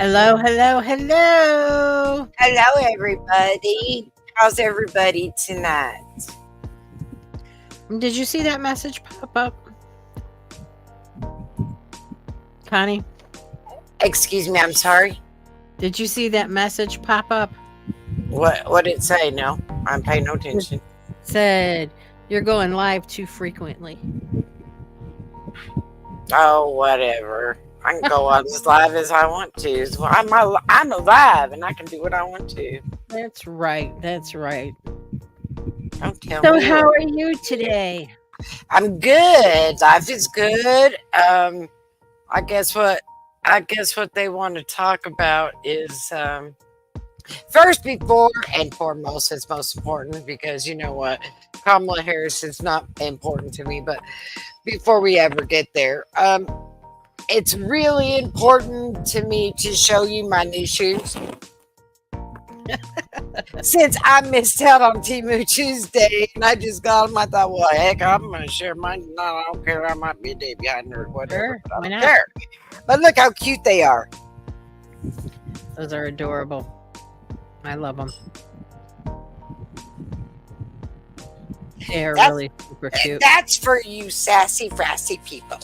Hello, hello, hello. Hello, everybody. How's everybody tonight? Did you see that message pop up, Connie? Excuse me, I'm sorry. Did you see that message pop up? What did it say? No, I'm paying no It attention. said you're going live too frequently. Oh, whatever. I can go on as live as I want to. Well, I'm alive and I can do what I want to. That's right. That's right. Don't tell So, me how what are to you do. today? I'm good. Life is good. I guess what I guess what they want to talk about is first, before and foremost, it's most important because you know what, Kamala Harris is not important to me. But before we ever get there, it's really important to me to show you my new shoes. Since I missed out on Timu Tuesday and I just got them, I thought, well, heck, I'm going to share mine. No, I don't care. I might be a day behind or whatever, Sure. but I Why don't not? care. But look how cute they are. Those are adorable. I love them. They're That's really super cute. that's for you sassy, frassy people.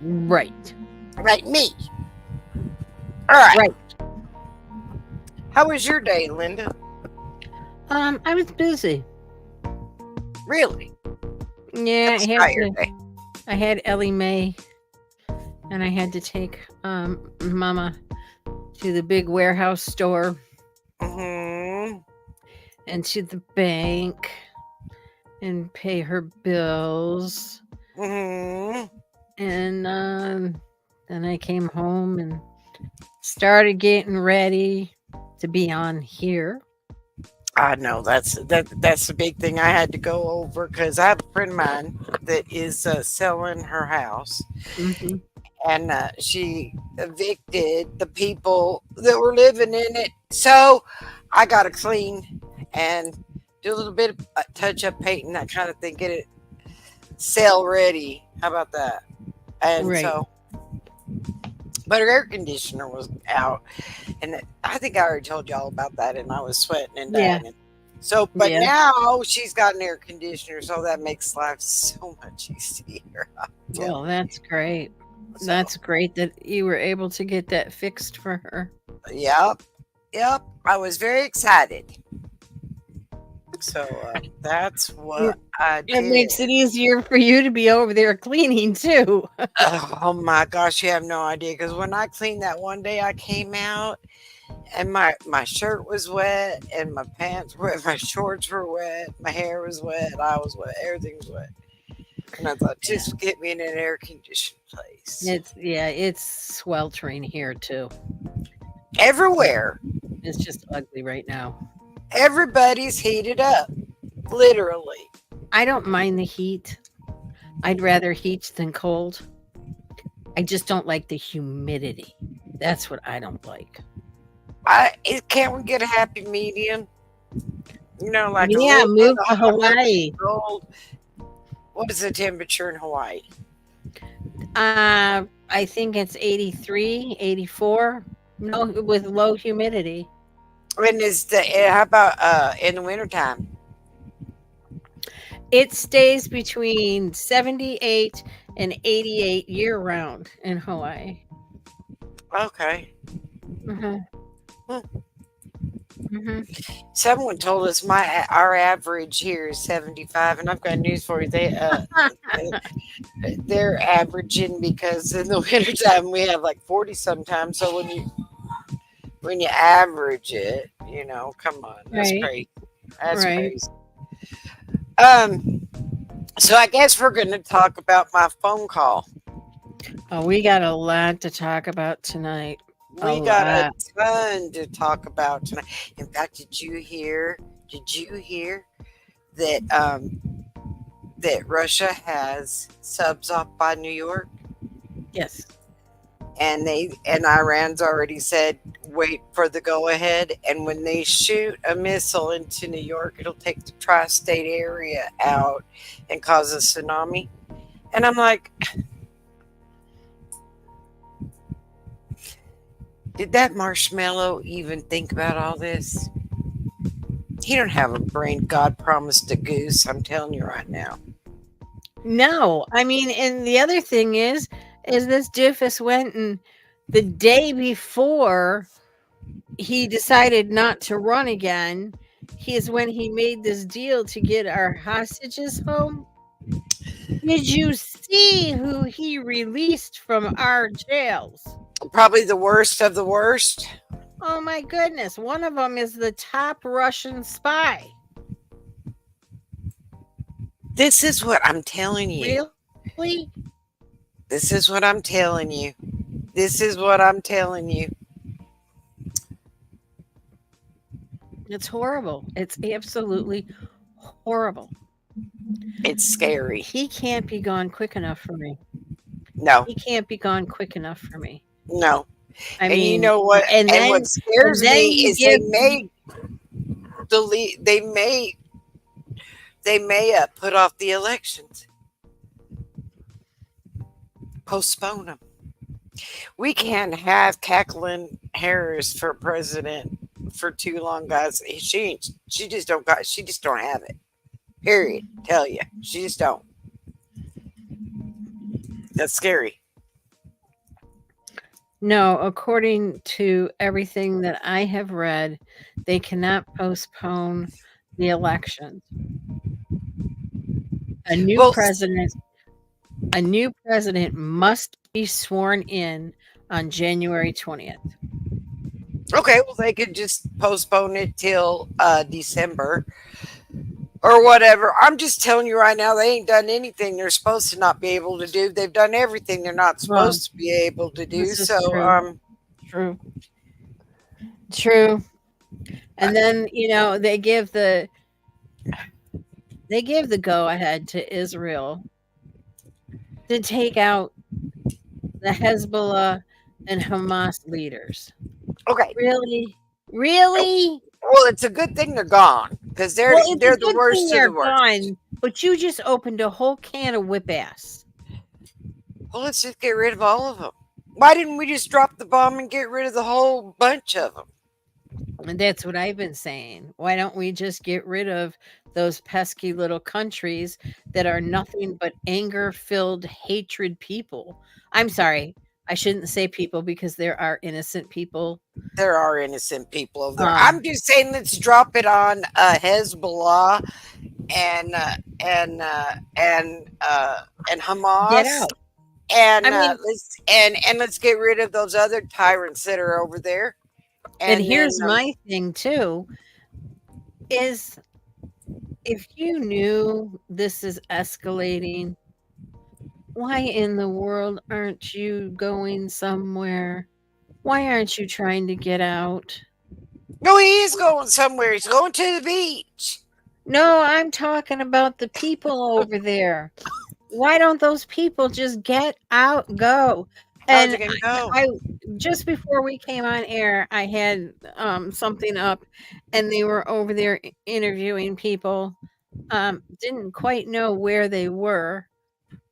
Right. Right, me. All right. Right. How was your day, Linda? I was busy. Really? Yeah, Tell us about your day. I had Ellie Mae, and I had to take Mama to the big warehouse store Mm-hmm. and to the bank and pay her bills. Mm-hmm. And then I came home and started getting ready to be on here. I know that's the big thing I had to go over because I have a friend of mine that is selling her house, Hmm. and she evicted the people that were living in it. So I got to clean and do a little bit of touch up painting, that kind of thing, get it sale ready. How about that? And Right. so, but her air conditioner was out, and I think I already told y'all about that, and I was sweating and Yeah. dying. And so, but Yeah. now she's got an air conditioner, so that makes life so much easier. I'm Well, telling that's great. you. So, That's great that you were able to get that fixed for her. yep, I was very excited. So that's It what I it makes did. it easier for you to be over there cleaning too. Oh my gosh, you have no idea. Because when I cleaned that one day, I came out and my shirt was wet, and my pants were wet, my shorts were wet, my hair was wet, I was wet, everything was wet. And I thought, Yeah. just get me in an air conditioned place. It's sweltering here too. Everywhere, It's just ugly right now. everybody's heated up, literally. I don't mind the heat. I'd rather heat than cold. I just don't like the humidity. That's what I don't like. Can't we get a happy medium? You know, like a Yeah, little bit move of to hot, a little bit Hawaii. of cold. What is the temperature in Hawaii? I think it's 83, 84. No, with low humidity. And how about in the wintertime? It stays between 78 and 88 year round in Hawaii. Okay. Mhm. Hmm. Mhm. Someone told us our average here is 75, and I've got news for you. They're averaging because in the wintertime we have like 40 sometimes. So when you average it, come on, that's Right. crazy. That's Right. crazy. Um, so I guess we're going to talk about my phone call. Oh, we got a lot to talk about tonight. A We got a lot. ton to talk about tonight. In fact, did you hear? Did you hear that that Russia has subs off by New York, Yes. and Iran's already said wait for the go ahead, and when they shoot a missile into New York, it'll take the tri-state area out and cause a tsunami. And I'm like, Did that marshmallow even think about all this? He don't have a brain God promised a goose. I'm telling you right now. No, I mean, and the other thing is this doofus went and the day before he decided not to run again, is when he made this deal to get our hostages home. Did you see who he released from our jails? Probably the worst of the worst. Oh my goodness. One of them is the top Russian spy. This is what I'm telling you. Really? This is what I'm telling you. This is what I'm telling you. It's horrible. It's absolutely horrible. It's scary. He can't be gone quick enough for me. No, He can't be gone quick enough for me. no. I And you mean, know what? and And then what scares then me you is give they may put off the elections, postpone them. We can't have Kathleen Harris for president for too long, guys. She just don't have it. Period. Tell you, she just don't. That's scary. no, according to everything that I have read, they cannot postpone the elections. A new Well, president a new president must be sworn in on January 20th. okay. Well, they could just postpone it till December or whatever. I'm just telling you right now, they ain't done anything they're supposed to not be able to do. They've done everything they're not Well, supposed to be able to do. this is So, true. True. And then, they give the go ahead to Israel to take out the Hezbollah and Hamas leaders. okay. Really? Really? Well, it's a good thing they're gone because they're Well, it's a they're the good worst thing of they're the worst. gone, but you just opened a whole can of whip ass. Well, let's just get rid of all of them. Why didn't we just drop the bomb and get rid of the whole bunch of them? And that's what I've been saying. Why don't we just get rid of those pesky little countries that are nothing but anger-filled hatred people? I'm sorry. I shouldn't say people because there are innocent people. There are innocent people over there. Um, I'm just saying, let's drop it on Hezbollah and Hamas. Get out. And I mean, let's get rid of those other tyrants that are over there. and here's my thing too is if you knew this is escalating, why in the world aren't you going somewhere? Why aren't you trying to get out? no, he is going somewhere. He's going to the beach. No, I'm talking about the people over there. Why don't those people just get out, go? How's it And gonna go? I just before we came on air, I had something up, and they were over there interviewing people. Didn't quite know where they were,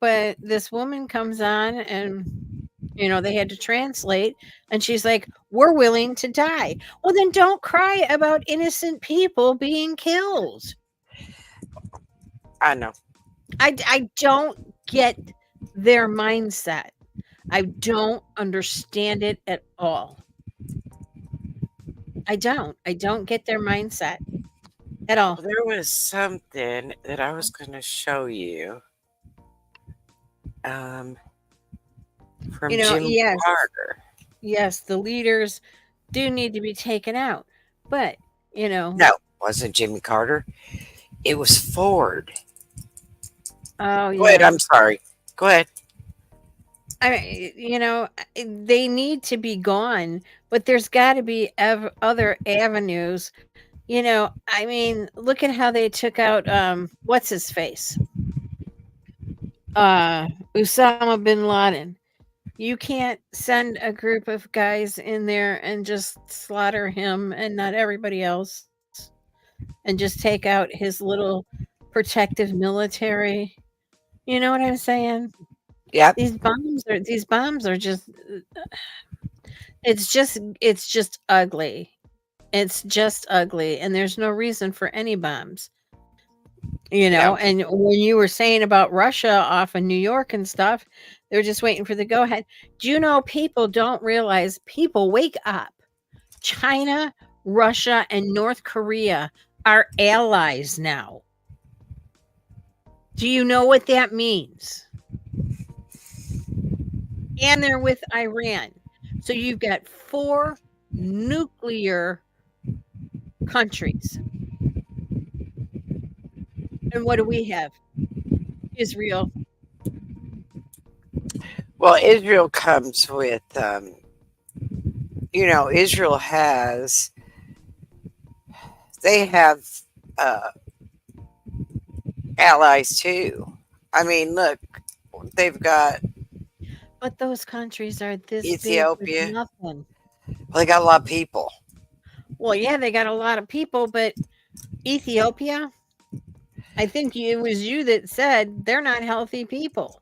but this woman comes on, and they had to translate, and she's like, "We're willing to die." Well, then don't cry about innocent people being killed. I know. I don't get their mindset. I don't understand it at all. I don't get their mindset at all. There was something that I was going to show you. From Jim Yes, Carter. yes, the leaders do need to be taken out, but No, it wasn't Jimmy Carter. It was Ford. oh Go ahead. yeah, I'm sorry. Go ahead. I mean, they need to be gone, but there's got to be other avenues. I mean, look at how they took out what's his face, Osama bin Laden. You can't send a group of guys in there and just slaughter him and not everybody else, and just take out his little protective military. You know what I'm saying? Yep. These bombs are just It's just ugly. It's just ugly, and there's no reason for any bombs. No. And when you were saying about Russia off of New York and stuff, they're just waiting for the go ahead. Do you know people don't realize people wake up? China, Russia, and North Korea are allies now. Do you know what that means? And they're with Iran. So you've got 4 nuclear countries. And what do we have? Israel. Well, Israel comes with, Israel has, they have uh, allies too. I mean, look, they've got But those countries are this big with Ethiopia. nothing. Well, they got a lot of people. Well, yeah, they got a lot of people, but Ethiopia, I think it was you that said they're not healthy people.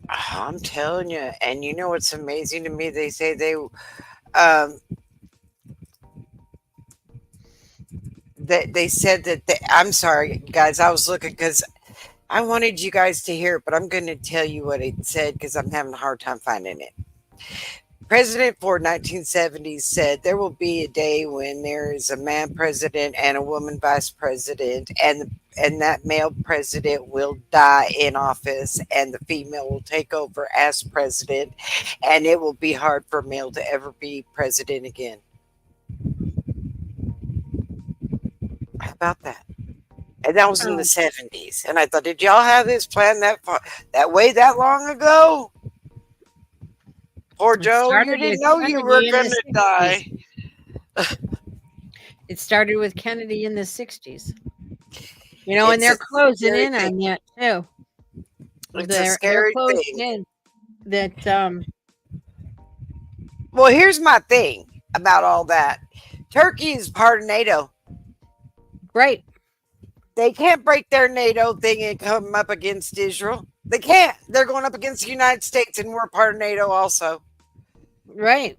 I'm telling you. And you know what's amazing to me? They say um, they said that I'm sorry, guys. I was looking because I wanted you guys to hear it, but I'm going to tell you what it said because I'm having a hard time finding it. President Ford, 1970s, said there will be a day when there is a man president and a woman vice president, and that male president will die in office, and the female will take over as president, and it will be hard for a male to ever be president again. How about that? And that was in the Um, 70s. And I thought, did y'all have this plan that way that long ago? Poor it Joe, you started didn't with know you were Kennedy in going the to 60s. die. It started with Kennedy in the 60s. And It's they're a closing scary in thing. on that too. It's a They're scary closing thing. in that Well, here's my thing about all that. Turkey is part of NATO. right, They can't break their NATO thing and come up against Israel. They can't. They're going up against the United States, and we're part of NATO also. right.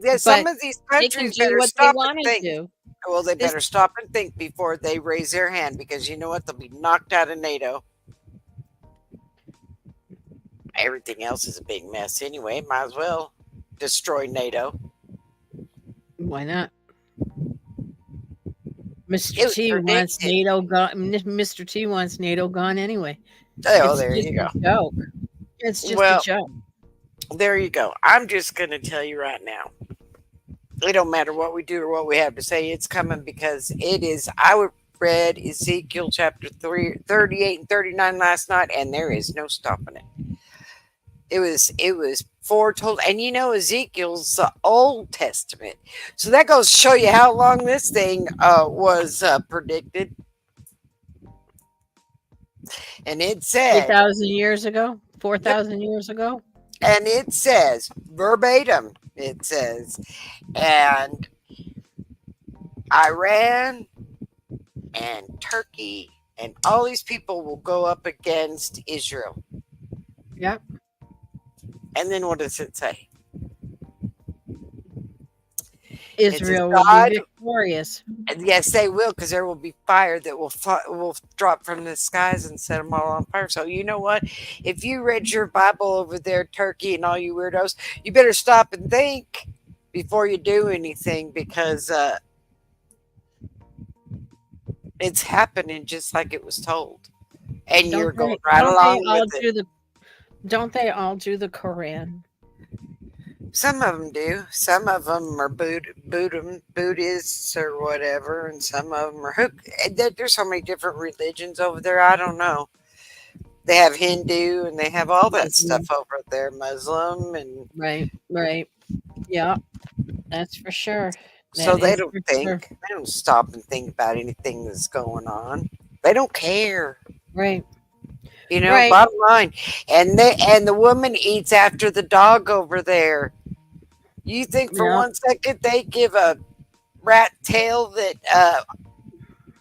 Yeah, some But of these they can countries do better what they stop and want to think. do. Well, they This better stop and think before they raise their hand because you know what? They'll be knocked out of NATO. Everything else is a big mess anyway. Might as well destroy NATO. Why not? Mr. It was T wants predicted. NATO gone. Mr. T wants NATO gone anyway. Oh, It's there just you a go. joke. It's just a Well, joke. there you go. I'm just going to tell you right now. It don't matter what we do or what we have to say. It's coming because it is. Read Ezekiel chapter 38 and 39 last night, and there is no stopping it. It was foretold, and Ezekiel's the Old Testament, so that goes to show you how long this thing was predicted. And it said, 3,000 years ago, 4,000 years ago. and it says verbatim, it says, and Iran and Turkey and all these people will go up against Israel. Yep. And then what does it say? It says Israel will be God. victorious. And yes, they will, because there will be fire that will drop from the skies and set them all on fire. So you know what? If you read your Bible over there, Turkey, and all you weirdos, you better stop and think before you do anything, because it's happening just like it was told, and you're going right along with it. Don't they all do the Quran? Some of them do. Some of them are Buddhists or whatever, and some of them are. There's so many different religions over there. I don't know. They have Hindu and they have all that stuff over there, Muslim, and Right. Yeah, that's for sure. so That they is don't for think. sure. They don't stop and think about anything that's going on. They don't care. Right. Right. Bottom line. And the woman eats after the dog over there. You think for Yeah. 1 second they give a rat tail that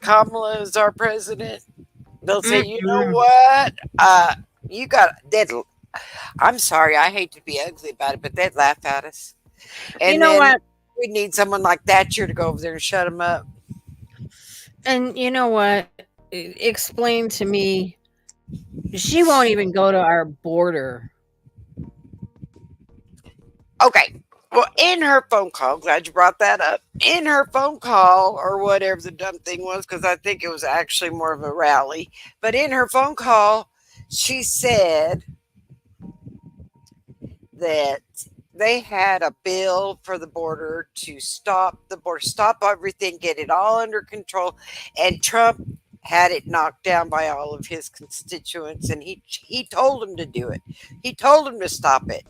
Kamala is our president? They'll say, you know Mm-mm. what? You got that. I'm sorry, I hate to be ugly about it, but they'd laugh at us. And You know then what? we need someone like Thatcher to go over there and shut them up. And you know what? Explain to me. She won't even go to our border. Okay. Well, in her phone call, glad you brought that up. In her phone call, or whatever the dumb thing was, because I think it was actually more of a rally, but in her phone call, she said that they had a bill for the border to stop the border, stop everything, get it all under control. And Trump had it knocked down by all of his constituents, and he told them to do it. He told them to stop it.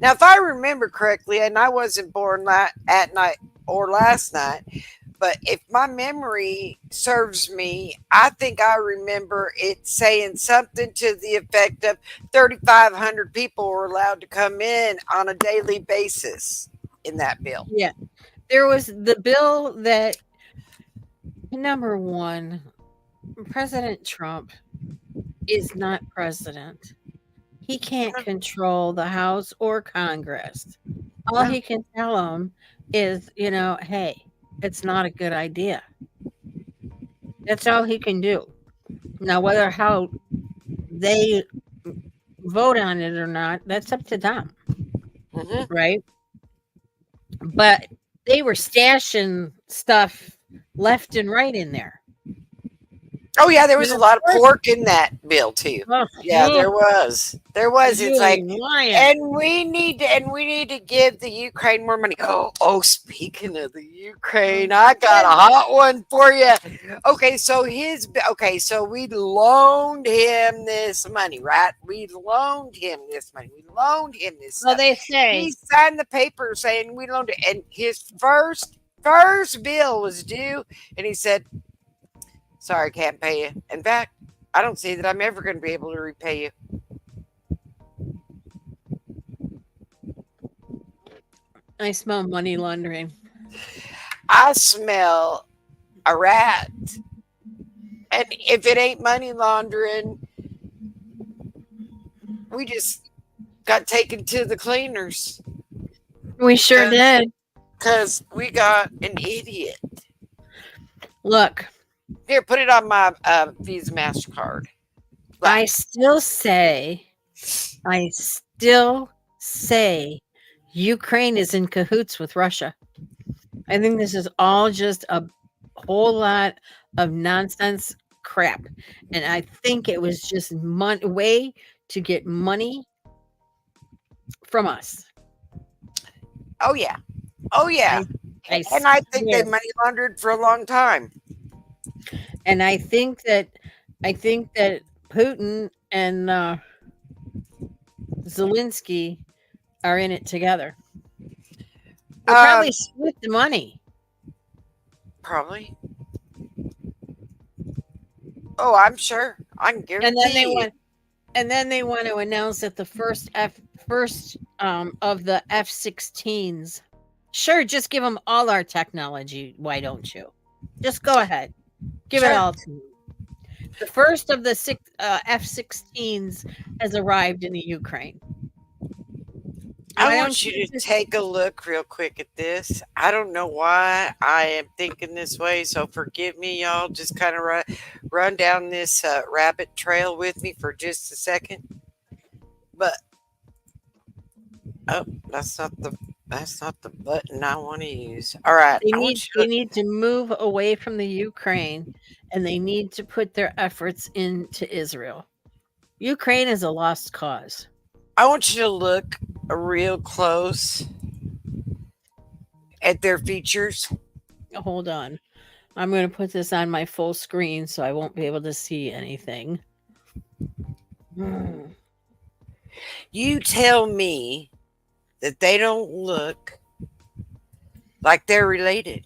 Now, if I remember correctly, and I wasn't born at night or last night, but if my memory serves me, I think I remember it saying something to the effect of 3,500 people were allowed to come in on a daily basis in that bill. Yeah. There was the bill that, number one, President Trump is not president. He can't control the House or Congress. All he can tell them is, hey, it's not a good idea. That's all he can do. Now, whether how they vote on it or not, that's up to them, Mm-hmm. right? But they were stashing stuff left and right in there. Oh yeah, there was a And of lot of course, pork in that bill too. oh, Yeah, oh, there was. There was. It's you like, ain't lying. and we need to give the Ukraine more money. Oh, speaking of the Ukraine, I got a hot one for you. Okay, so so we loaned him this money, right? We loaned him this money. We loaned him this Well, stuff. they say, He signed the paper saying we loaned it, and his first bill was due, and he said, "Sorry, can't pay you. In fact, I don't see that I'm ever going to be able to repay you." I smell money laundering. I smell a rat. And if it ain't money laundering, we just got taken to the cleaners We sure did. because we got an idiot. Look, Here, put it on my Visa MasterCard. I still say Ukraine is in cahoots with Russia. I think this is all just a whole lot of nonsense crap. And I think it was just way to get money from us. Oh, yeah. Oh, yeah. And I think they money laundered for a long time. And I think that Putin and Zelensky are in it together. They probably split the money. Probably. Oh, I'm sure. I can guarantee. And then they want to announce that the first of the F-16s. Sure, just give them all our technology. Why don't you? Just go ahead. Give it all to them. The first of the F-16s has arrived in the Ukraine. I want you to take a look real quick at this. I don't know why I am thinking this way, so forgive me, y'all. Just kind of run down this rabbit trail with me for just a second. But that's not the button I want to use. All right, they need to move away from the Ukraine, and they need to put their efforts into Israel. Ukraine is a lost cause. I want you to look real close at their features. Hold on. I'm going to put this on my full screen so I won't be able to see anything. You tell me that they don't look like they're related.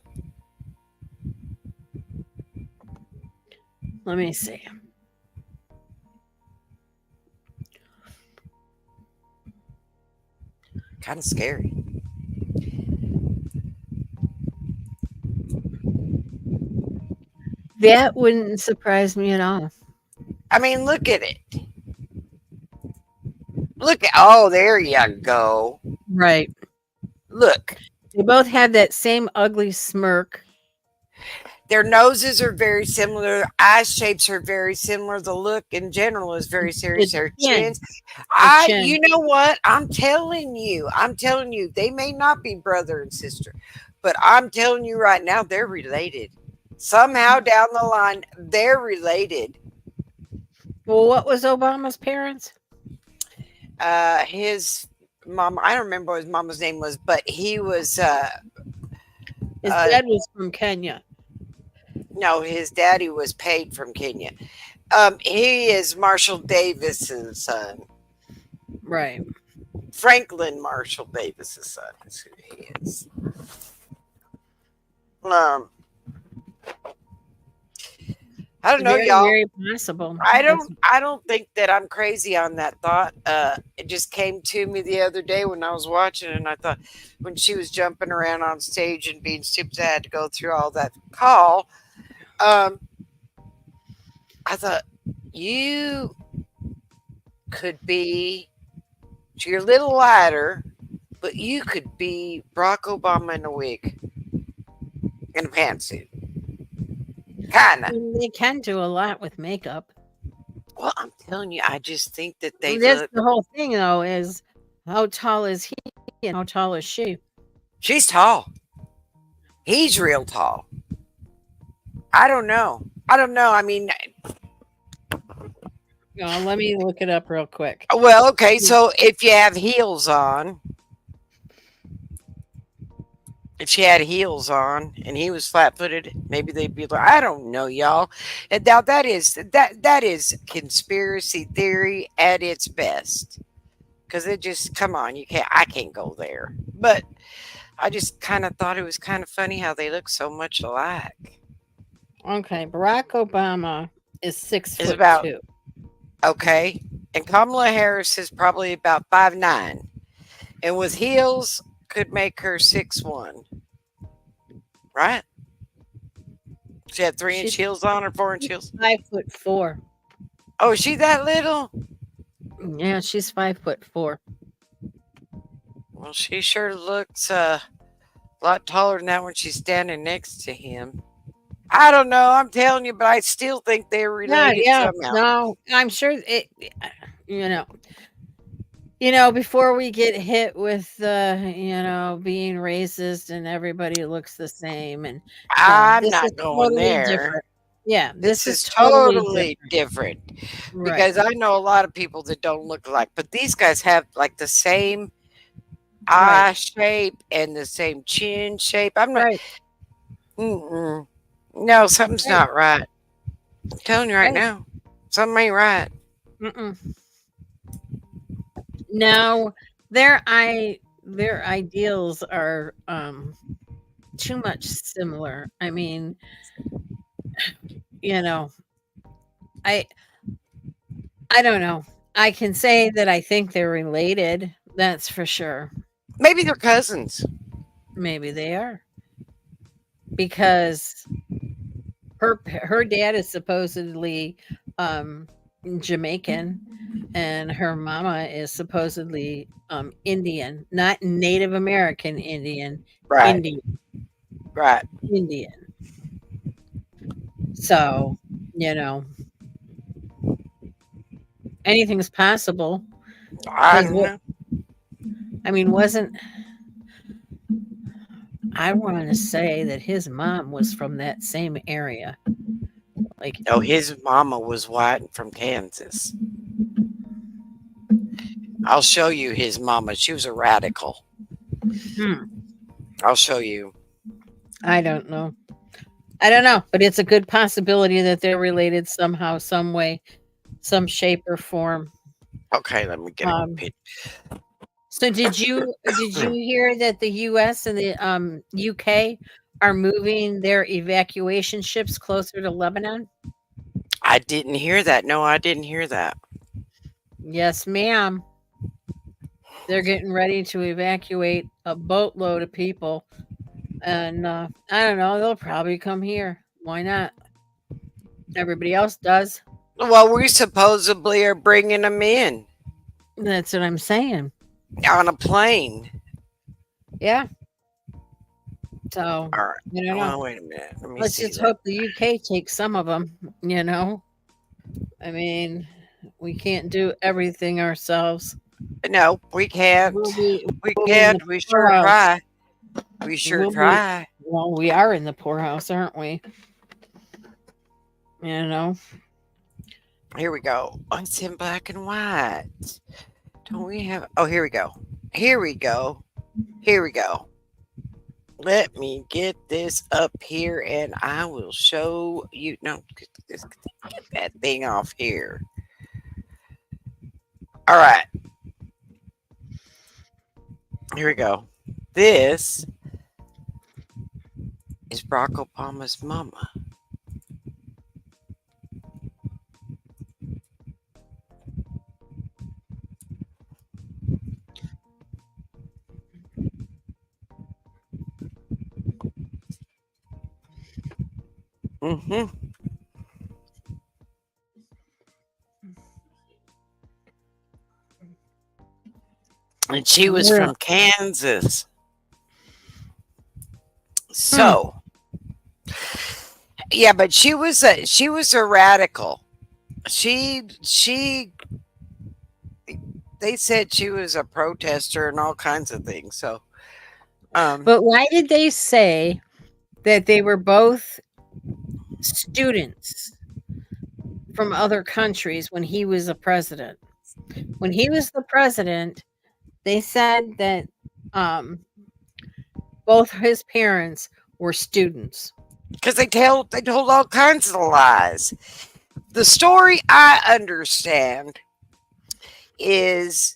Let me see. Kind of scary. That wouldn't surprise me at all. I mean, look at it. Oh, there you go. Right. Look, They both have that same ugly smirk. their noses are very similar. Their eye shapes are very similar. The look in general is very serious. The Their chin. chins. The chin. You know what? I'm telling you, they may not be brother and sister, but I'm telling you right now, they're related. Somehow down the line, they're related. Well, what was Obama's parents? His mom, I don't remember what his mama's name was, but he was, His dad was from Kenya. no, his daddy was paid from Kenya. He is Marshall Davis's son. Right. Franklin Marshall Davis's son is who he is. Um, I don't know, Very, y'all. very possible. I don't think that I'm crazy on that thought. It just came to me the other day when I was watching, and I thought when she was jumping around on stage and being stupid, I had to go through all that call. I thought you could be, you're a little lighter, but you could be Barack Obama in a wig, in a pantsuit, kind of. They can do a lot with makeup. Well, I'm telling you, I just think that they That's look. the whole thing, though, is how tall is he and how tall is she? She's tall. He's real tall. I don't know. I mean, Let me look it up real quick. well, okay. So if you have heels on, if she had heels on and he was flat-footed, maybe they'd be like, I don't know, y'all. And now that is conspiracy theory at its best. Because it just, come on, I can't go there. But I just kind of thought it was kind of funny how they look so much alike. Okay, Barack Obama is 6 Is foot about 2. Okay. And Kamala Harris is probably about 5'9". And with heels could make her 6'1". Right? She had 3-inch She's heels on or 4-inch heels. 5'4". Oh, is she that little? Yeah, she's 5'4". Well, she sure looks a lot taller than that when she's standing next to him. I don't know. I'm telling you, but I still think they're related somehow. No, I'm sure it. Before we get hit with being racist and everybody looks the same, and I'm this is not going totally there. different. Yeah, This is is totally different Right. because I know a lot of people that don't look alike, but these guys have like the same eye shape and the same chin shape. I'm not. Right. Mm-mm. No, something's Right. not right. I'm telling you right Right. now, something ain't right. Mm-mm. No, their ideals are too much similar. I mean, I I don't know. I can say that I think they're related. That's for sure. Maybe they're cousins. Maybe they are. Because her dad is supposedly Jamaican and her mama is supposedly Indian, not Native American Indian, Right. Indian. Right. Indian. So, anything's possible. I 'Cause don't know. I mean, I want to say that his mom was from that same area. Like, No, his mama was white and from Kansas. I'll show you his mama. She was a radical. I'll show you. I don't know. But it's a good possibility that they're related somehow, some way, some shape or form. Okay, let me get a picture. So did you hear that the US and the UK are moving their evacuation ships closer to Lebanon? I didn't hear that. No, I didn't hear that. Yes, ma'am. They're getting ready to evacuate a boatload of people. And I don't know, they'll probably come here. Why not? Everybody else does. Well, we supposedly are bringing them in That's what I'm saying. on a plane. Yeah. So, All right. I don't know. Well, wait a minute. Let me Let's see just that. hope the UK takes some of them, you know? I mean, we can't do everything ourselves. No, we can't. We'll be We we'll be in the can't. We sure poorhouse. try. We sure We'll be try. well, we are in the poorhouse, aren't we? You know? Here we go. Oh, it's in black and white. Don't we have? Oh, here we go. Here we go. Here we go. Let me get this up here and I will show you. No, just get that thing off here. All right. Here we go. This is Barack Obama's mama. Mm-hmm. And she was Really? from Kansas. Hmm. So, yeah, but she was a radical. She they said she was a protester and all kinds of things. So, But why did they say that they were both students from other countries when he was the president? When he was the president, they said that um, both his parents were students. because they told all kinds of lies. The story I understand is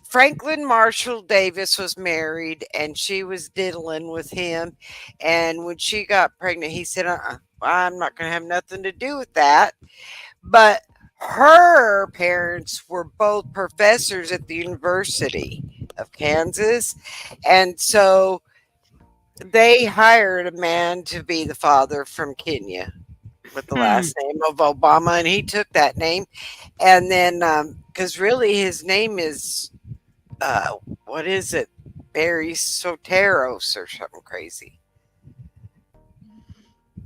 Franklin Marshall Davis was married and she was diddling with him. And when she got pregnant, he said, I'm not going to have nothing to do with that. But her parents were both professors at the University of Kansas. And so they hired a man to be the father from Kenya with the Hmm. last name of Obama. And he took that name. And then, because really his name is what is it? Barry Soteros or something crazy.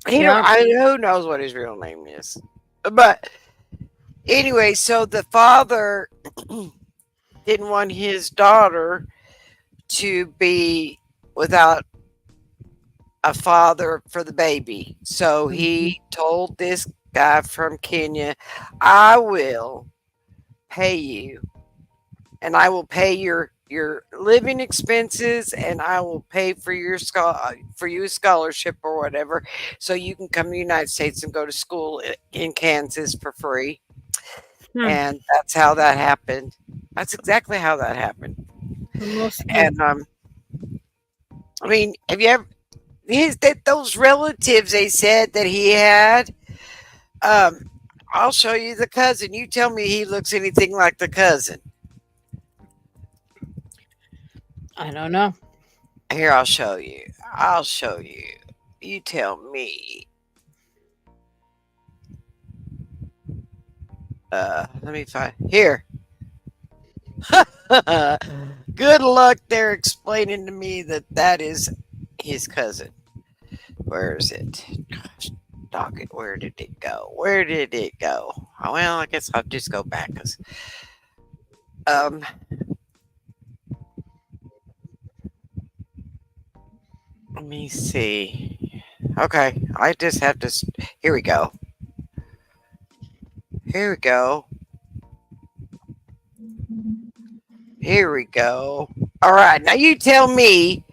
Yeah. Who knows what his real name is. But anyway, so the father didn't want his daughter to be without a father for the baby. So Mhm. he told this guy from Kenya, I will pay you and I will pay your living expenses and I will pay for for you a scholarship or whatever so you can come to the United States and go to school in Kansas for free. Hmm. And that's how that happened. That's exactly how that happened. Most of And I mean, have you ever those relatives they said that he had? Um, I'll show you the cousin. You tell me he looks anything like the cousin. I don't know. Here, I'll show you. I'll show you. You tell me. Let me find here. Good luck there explaining to me that that is his cousin. Where is it? Gosh, dog it. Where did it go? Where did it go? Oh, well, I guess I'll just go back. Um, let me see. Okay, I just have to. Here we go. Here we go. Here we go. All right, now you tell me.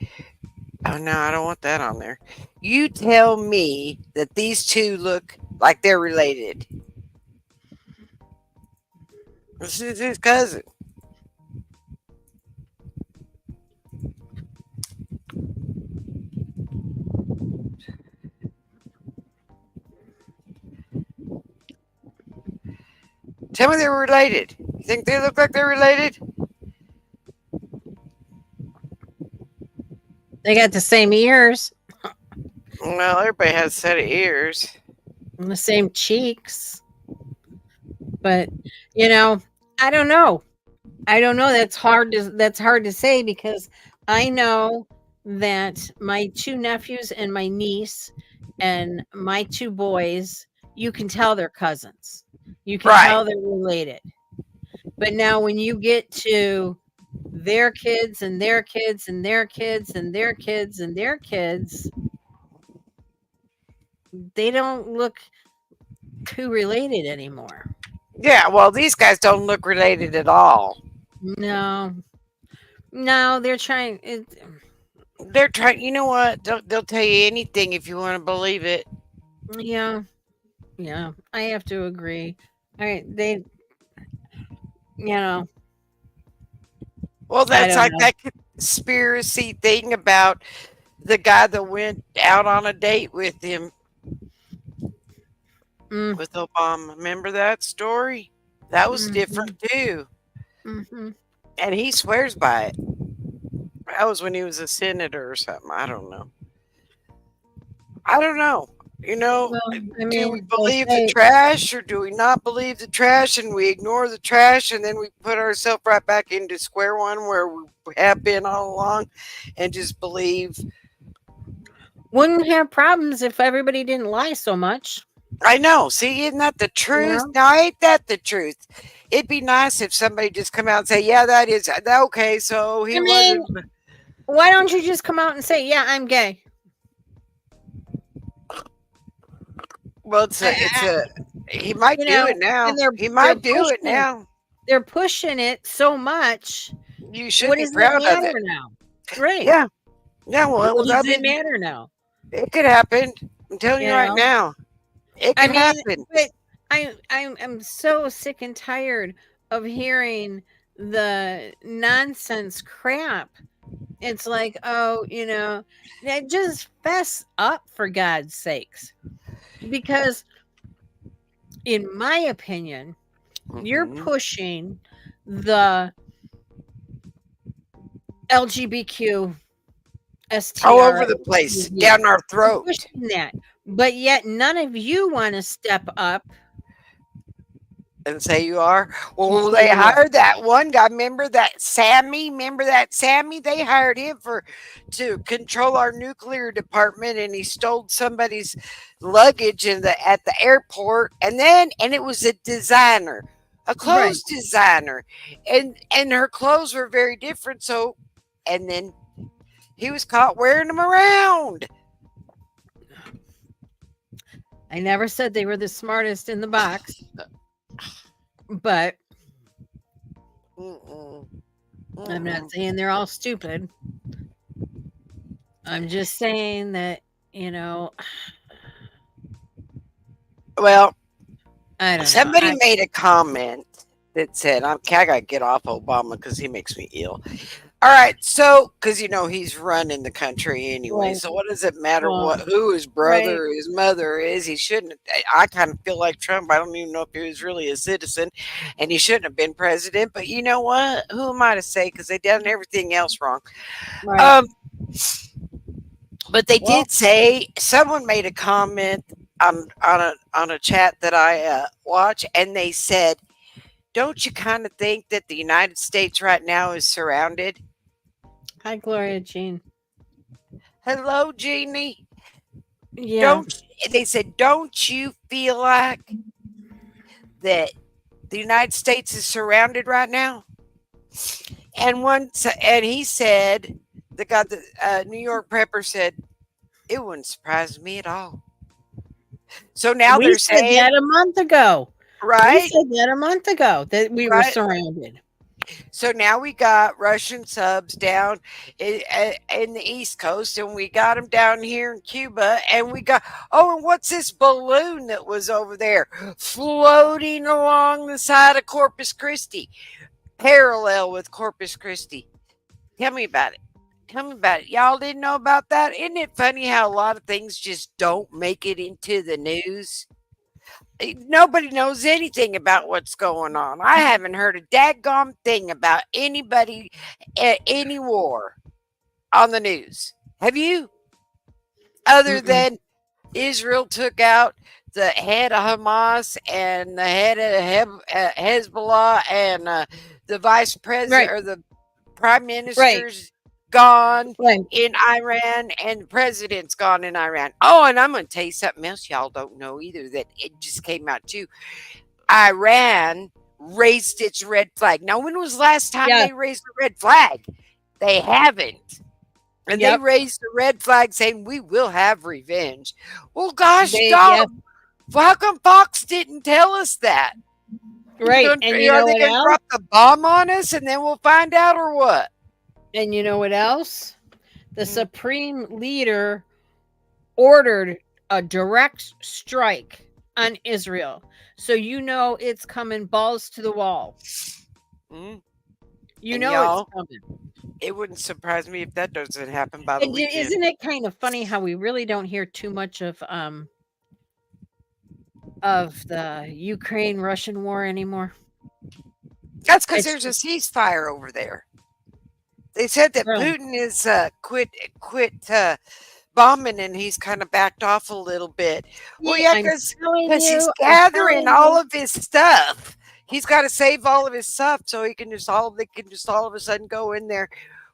Oh no, I don't want that on there. You tell me that these two look like they're related. This is his cousin. Tell me they were related. You think they look like they're related? They got the same ears Well, everybody has a set of ears. and the same cheeks, but you know, I don't know. I don't know. That's hard to say because I know that my 2 nephews and my niece and my 2 boys, you can tell they're cousins. You can Right. tell they're related. But now when you get to their kids and their kids and their kids and their kids and their kids, they don't look too related anymore. Yeah, well, these guys don't look related at all. No. No, they're trying it. They're trying, you know what? They'll tell you anything if you want to believe it. Yeah. Yeah, I have to agree. They, you know, Well, I that's don't like know. that conspiracy thing about the guy that went out on a date with him Mm, with Obama. Remember that story? That was mhm, different too. mhm. And he swears by it. That was when he was a senator or something. I don't know. I don't know. You know, Well, I do we mean, they believe the say trash or do we not believe the trash and we ignore the trash and then we put ourselves right back into square one where we have been all along and just believe? wouldn't have problems if everybody didn't lie so much, I know. See, isn't that the you truth? know? Now, ain't that the truth? It'd be nice if somebody just come out and say, "Yeah, that is okay." So I he mean, wasn't. why don't you just come out and say, "Yeah, I'm gay"? Well, I, it's I, a. He might you do know, it and now. He they're might do it pushing now. they're pushing it so much. You should What be does it proud of matter it. now? Right. Yeah. Yeah. Well, What I does it mean, matter now? it could happen. I'm telling you You right know? now, it I could mean, happen. but I'm so sick and tired of hearing the nonsense crap. It's like, oh, just fess up for God's sakes. Because in my opinion, you're Hmm. pushing the LGBTQ All over STR. the place, down our You're throat. pushing that. But yet none of you want to step up And say you are. and Well, say they you are. hired that one guy. Remember that Sammy? Remember that Sammy? They hired him for to control our nuclear department, and he stole somebody's luggage in the at the airport. And it was a designer, a Right. clothes designer, and her clothes were very different. So, and then he was caught wearing them around. I never said they were the smartest in the box, but Mm-mm, I'm not mm-mm. saying they're all stupid. I'm just saying that, you know, Well, I don't know. somebody made a comment that said, I gotta get off Obama because he makes me ill. All right, so because he's running the country anyway, Right. so what does it matter Well, who his right. brother or his mother is? He shouldn't. I kind of feel like Trump. I don't even know if he was really a citizen, and he shouldn't have been president. But you know what? Who am I to say? Because they done everything else wrong. Right. Um, but they Well, did say someone made a comment on a chat that I watch, and they said, "Don't you kind of think that the United States right now is surrounded?" hi, Gloria Jean. Hello, Jeannie. Yeah. Don't They said, "Don't you feel like that the United States is surrounded right now?" And he said, the guy, the New York prepper said, "It wouldn't surprise me at all." So now We they're said saying, that a month ago. We right, said that a month ago that we were right. surrounded. So now we got Russian subs down in the East Coast, and we got them down here in Cuba, and we got, oh, and what's this balloon that was over there floating along the side of Corpus Christi, parallel with Corpus Christi? Tell me about it. Tell me about it. Y'all didn't know about that? Isn't it funny how a lot of things just don't make it into the news? Nobody knows anything about what's going on. I haven't heard a daggone thing about anybody at any war on the news. Have you? Other Mm-mm. than Israel took out the head of Hamas and the head of Hezbollah and the vice president Right. or the prime Right. ministers. gone Right. in Iran and the president's gone in Iran. Oh, and I'm going to tell you something else y'all don't know either that it just came out too. Iran raised its red flag. Now, when was the last time Yeah. they raised the red flag? They haven't. And they Yep. raised the red flag saying, we will have revenge. Well, gosh, Yep. dog, how come Fox didn't tell us that? Right. And you Are know they what going to else? drop the bomb on us and then we'll find out or what? And you know what else? The Mm. supreme leader ordered a direct strike on Israel. So you know it's coming balls to the wall. Mm. You And know y'all, it's coming. it wouldn't surprise me if that doesn't happen by the And weekend. isn't it kind of funny how we really don't hear too much of the Ukraine-Russian war anymore? That's because It's there's a ceasefire over there. They said that really, Putin is quit bombing and he's kind of backed off a little bit. Well, yeah, I'm because telling he's you, gathering all of his stuff. He's got to save all of his stuff so they can just all of a sudden go in there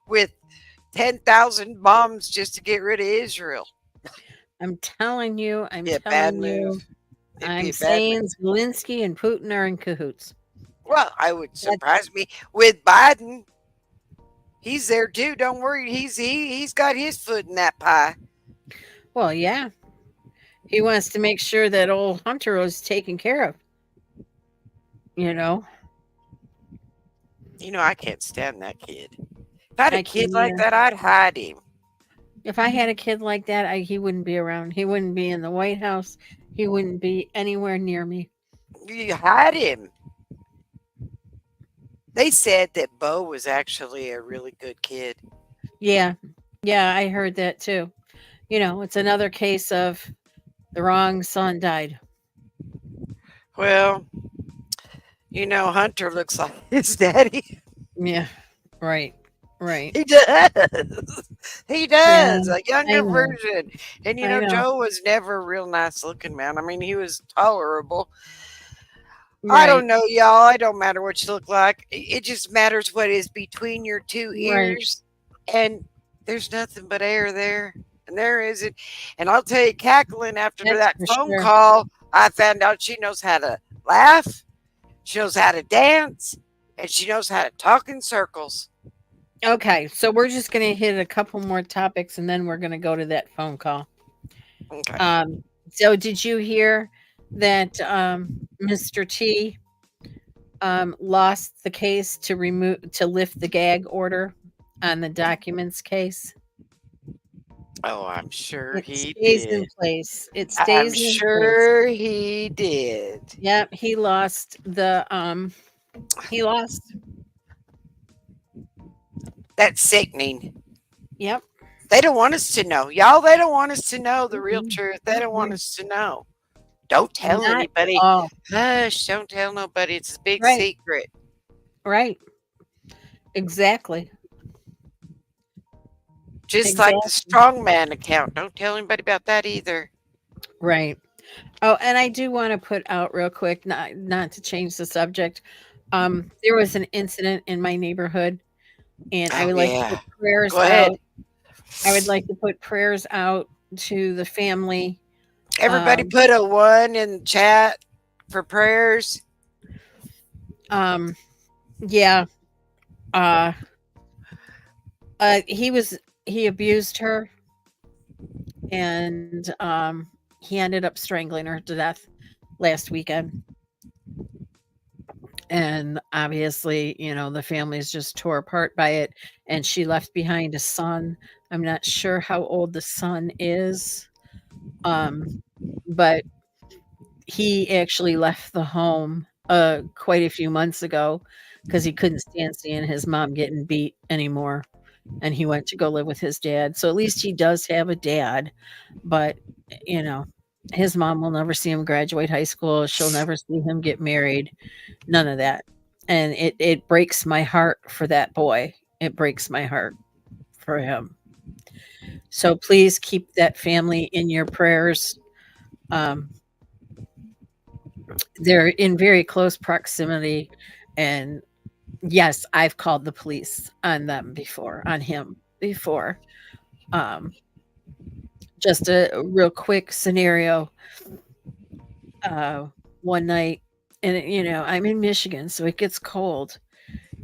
with 10,000 bombs just to get rid of Israel. I'm telling you, Yeah, bad move. It'd be I'm a bad saying move. Zelensky and Putin are in cahoots. Well, I would That's surprise me with Biden. He's there too. Don't worry. He's got his foot in that pie. well, yeah. He wants to make sure that old Hunter is taken care of. You know, I can't stand that kid. If I had I a kid can like that, I'd hide him. If I had a kid like that, he wouldn't be around. He wouldn't be in the White House. He wouldn't be anywhere near me. You hide him. They said that Bo was actually a really good kid. Yeah. Yeah, I heard that too. It's another case of the wrong son died. Well, Hunter looks like his daddy. Yeah. Right. Right. He does. He Yeah, does. A I younger know. version. And I know. Joe was never a real nice looking man. I mean, he was tolerable. I Right. don't know, y'all. It don't matter what you look like. It just matters what is between your two Right. ears. And there's nothing but air there. And there isn't. And I'll tell you, cackling after That's that for phone sure. call, I found out she knows how to laugh, she knows how to dance, and she knows how to talk in circles. Okay, so we're just going to hit a couple more topics and then we're going to go to that phone call. Okay. So did you hear that Mr. T lost the case to lift the gag order on the documents case? Oh, I'm sure It he stays in did. place. It I'm stays in place. sure he did. Yep, he lost the he lost. That's sickening. Yep. They don't want us to know. Y'all, they don't want us to know the real Mm-mm, truth. They don't want mm-mm. us to know. Don't tell Not anybody. at all. Hush, don't tell nobody. It's a big Right. secret. Right. Exactly. Just like the strongman account. Don't tell anybody about that either. Right. Oh, and I do want to put out real quick, not to change the subject. There was an incident in my neighborhood, and I Oh, would like to yeah. put prayers Go ahead. out. I would like to put prayers out to the family. Everybody put a 1 in chat for prayers. Yeah. He abused her, and he ended up strangling her to death last weekend. And obviously, the family's just tore apart by it, and she left behind a son. I'm not sure how old the son is, but he actually left the home quite a few months ago because he couldn't stand seeing his mom getting beat anymore, and he went to go live with his dad. So at least he does have a dad, but his mom will never see him graduate high school. She'll never see him get married. None of that. And it breaks my heart for that boy. It breaks my heart for him. So please keep that family in your prayers. They're in very close proximity, and yes, I've called the police on them before, on him, before. Um, just a real quick scenario. Uh, One night, and I'm in Michigan, so it gets cold,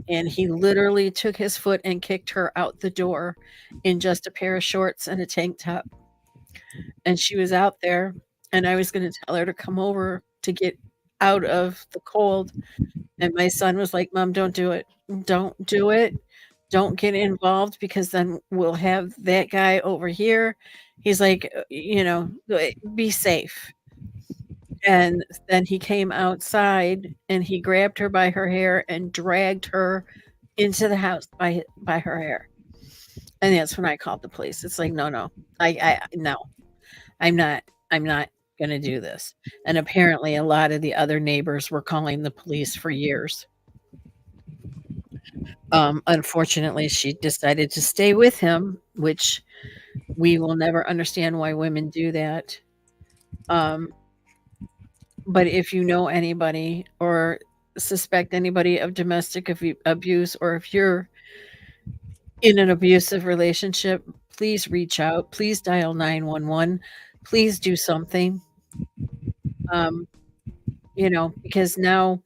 and he literally took his foot and kicked her out the door in just a pair of shorts and a tank top. And she was out there, and I was gonna tell her to come over to get out of the cold, and my son was like, "Mom, don't do it. Don't do it. Don't get involved because then we'll have that guy over here." He's like, "Be safe." And then he came outside and he grabbed her by her hair and dragged her into the house by her hair. And that's when I called the police. It's like, "No, no. No. I'm not I'm not gonna do this." And apparently a lot of the other neighbors were calling the police for years. Unfortunately, she decided to stay with him, which we will never understand why women do that. Um, but if you know anybody or suspect anybody of domestic abuse, or if you're in an abusive relationship, please reach out. Please dial 911. Please do something. Um, because now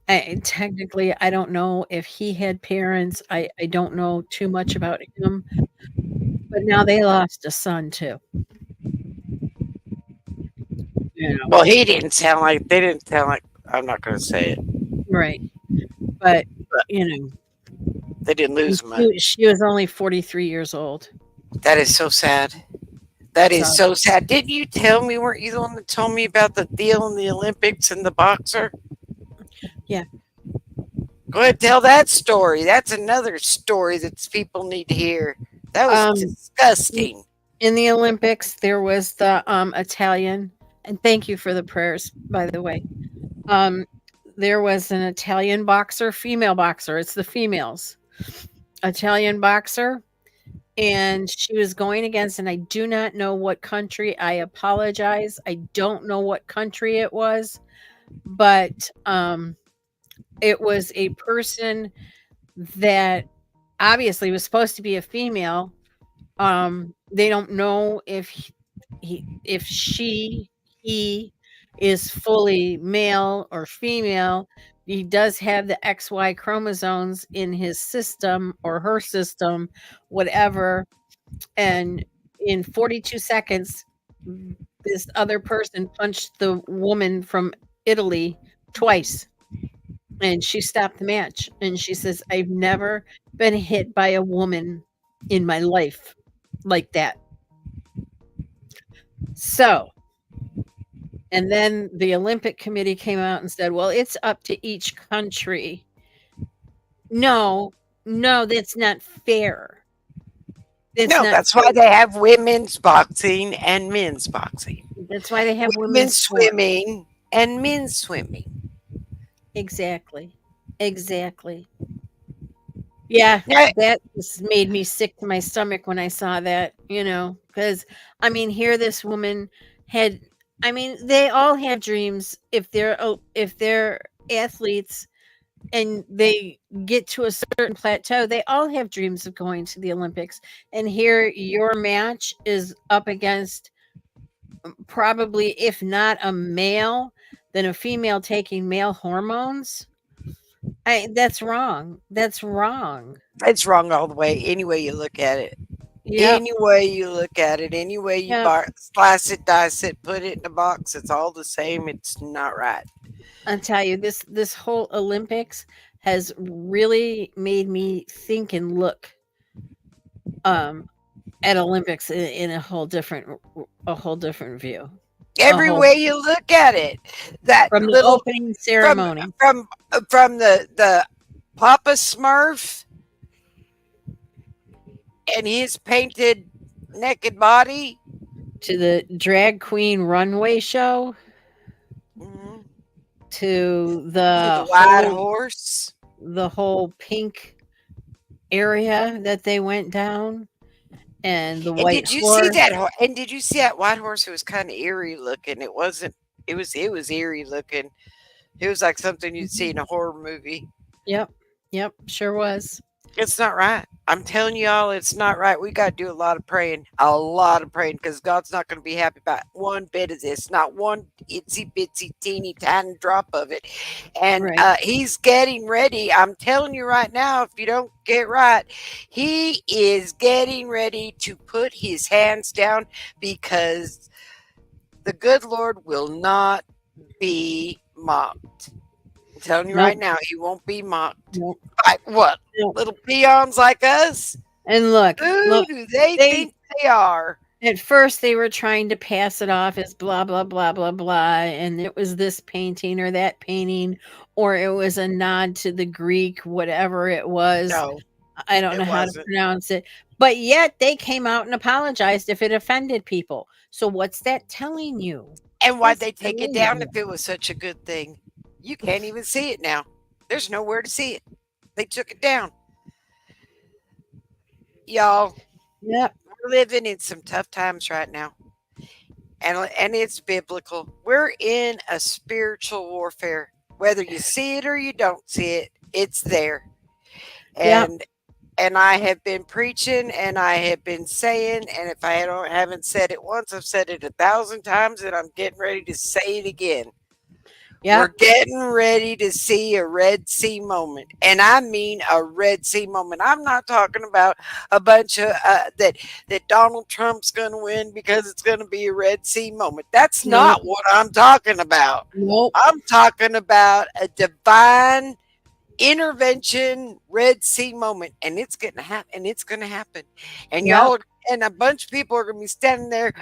technically, I don't know if he had parents. I don't know too much about him, but now they lost a son too. You know, Well, he didn't sound like they didn't sound like. I'm not going to say it, right? But but you know, they didn't and lose much. she was only 43 years old. That is so sad. That is So so sad. Didn't you tell me? Weren't you the one that told me about the deal in the Olympics and the boxer? yeah, Go ahead, tell that story. That's another story that people need to hear. That was um, disgusting. in the Olympics there was the Italian, and thank you for the prayers, by the way. Um, there was an Italian boxer, female boxer. It's the females. Italian boxer, and she was going against, and I do not know what country. I apologize. I don't know what country it was, but it was a person that obviously was supposed to be a female. They don't know if if he is fully male or female. He does have the XY chromosomes in his system or her system, whatever. And in 42 seconds, this other person punched the woman from Italy twice, and she stopped the match. And she says, "I've never been hit by a woman in my life like that." So, and then the Olympic Committee came out and said, "Well, it's up to each country." No, no, that's not fair. That's No, not that's fair. why they have women's boxing and men's boxing, That's why they have women's women's sport. swimming and men's swimming. Exactly. Exactly. Yeah, Now, that just made me sick to my stomach when I saw that, because I mean, here this woman had, I mean, they all have dreams if they're athletes and they get to a certain plateau, they all have dreams of going to the Olympics. And here your match is up against probably, if not a male, then a female taking male hormones. That's wrong. That's wrong. it's wrong all the way. Any way you look at it. Yep. Any way you look at it. Any way you Yep. slice it, dice it, put it in a box. It's all the same. It's not right. I'll tell you, this whole Olympics has really made me think and look um at Olympics in a whole different view. A Every whole way you look at it. That From the little opening from ceremony from the Papa Smurf and his painted naked body. to the drag queen runway show Mhm. to To the white whole horse. the whole pink area that they went down, and the And white did you see horse. that? And did you see that white horse? It was kind of eerie looking. It wasn't. It was eerie looking. It was like something you'd see in a horror movie. Yep. Yep, sure was. It's not right. I'm telling y'all, it's not right. We got to do a lot of praying, because God's not going to be happy about one bit of this, not one itsy bitsy teeny tiny drop of it. And Right. He's getting ready. I'm telling you right now, if you don't get right, he is getting ready to put his hands down, because the good Lord will not be mocked. I'm telling you right Nope. now, he won't be mocked. Nope. Like what? Nope. Little peons like us? And look, Who look, do they they think they are? at first they were trying to pass it off as blah blah blah blah blah, and it was this painting or that painting, or it was a nod to the Greek, whatever it was. No, I don't know it how to wasn't. pronounce it, but yet they came out and apologized if it offended people. So what's that telling you? And why'd That's they take it telling down you. if it was such a good thing? You can't even see it now. There's nowhere to see it. They took it down. Y'all, Yep. we're living in some tough times right now. And it's biblical. We're in a spiritual warfare. Whether you see it or you don't see it, it's there. Yep. And I have been preaching, and I have been saying, and if I don't haven't said it once, I've said it 1,000 times, and I'm getting ready to say it again. We're Yep. getting ready to see a Red Sea moment, and I mean a Red Sea moment. I'm not talking about a bunch of that Donald Trump's going to win because it's going to be a Red Sea moment. That's Nope. not what I'm talking about. Nope. I'm talking about a divine intervention Red Sea moment, and it's going to happen. And it's going to happen, and Yep. and a bunch of people are going to be standing there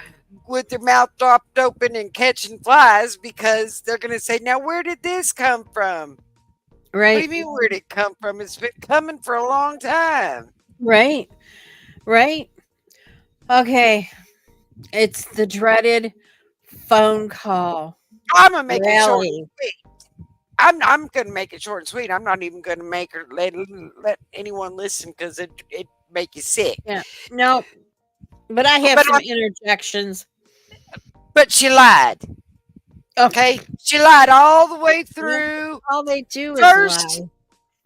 with their mouth dropped open and catching flies, because they're going to say, "Now, where did this come from?" What do you Right. mean, where did it come from? It's been coming for a long time. Right. Right. Okay. It's the dreaded phone call I'm gonna make it short and rally. sweet. I'm gonna make it short and sweet. I'm not even gonna make her let anyone listen, because it make you sick. Yeah. No, but I have But some interjections. she lied. Oh, Okay, she lied all the way yep. through. All they do is First, lie.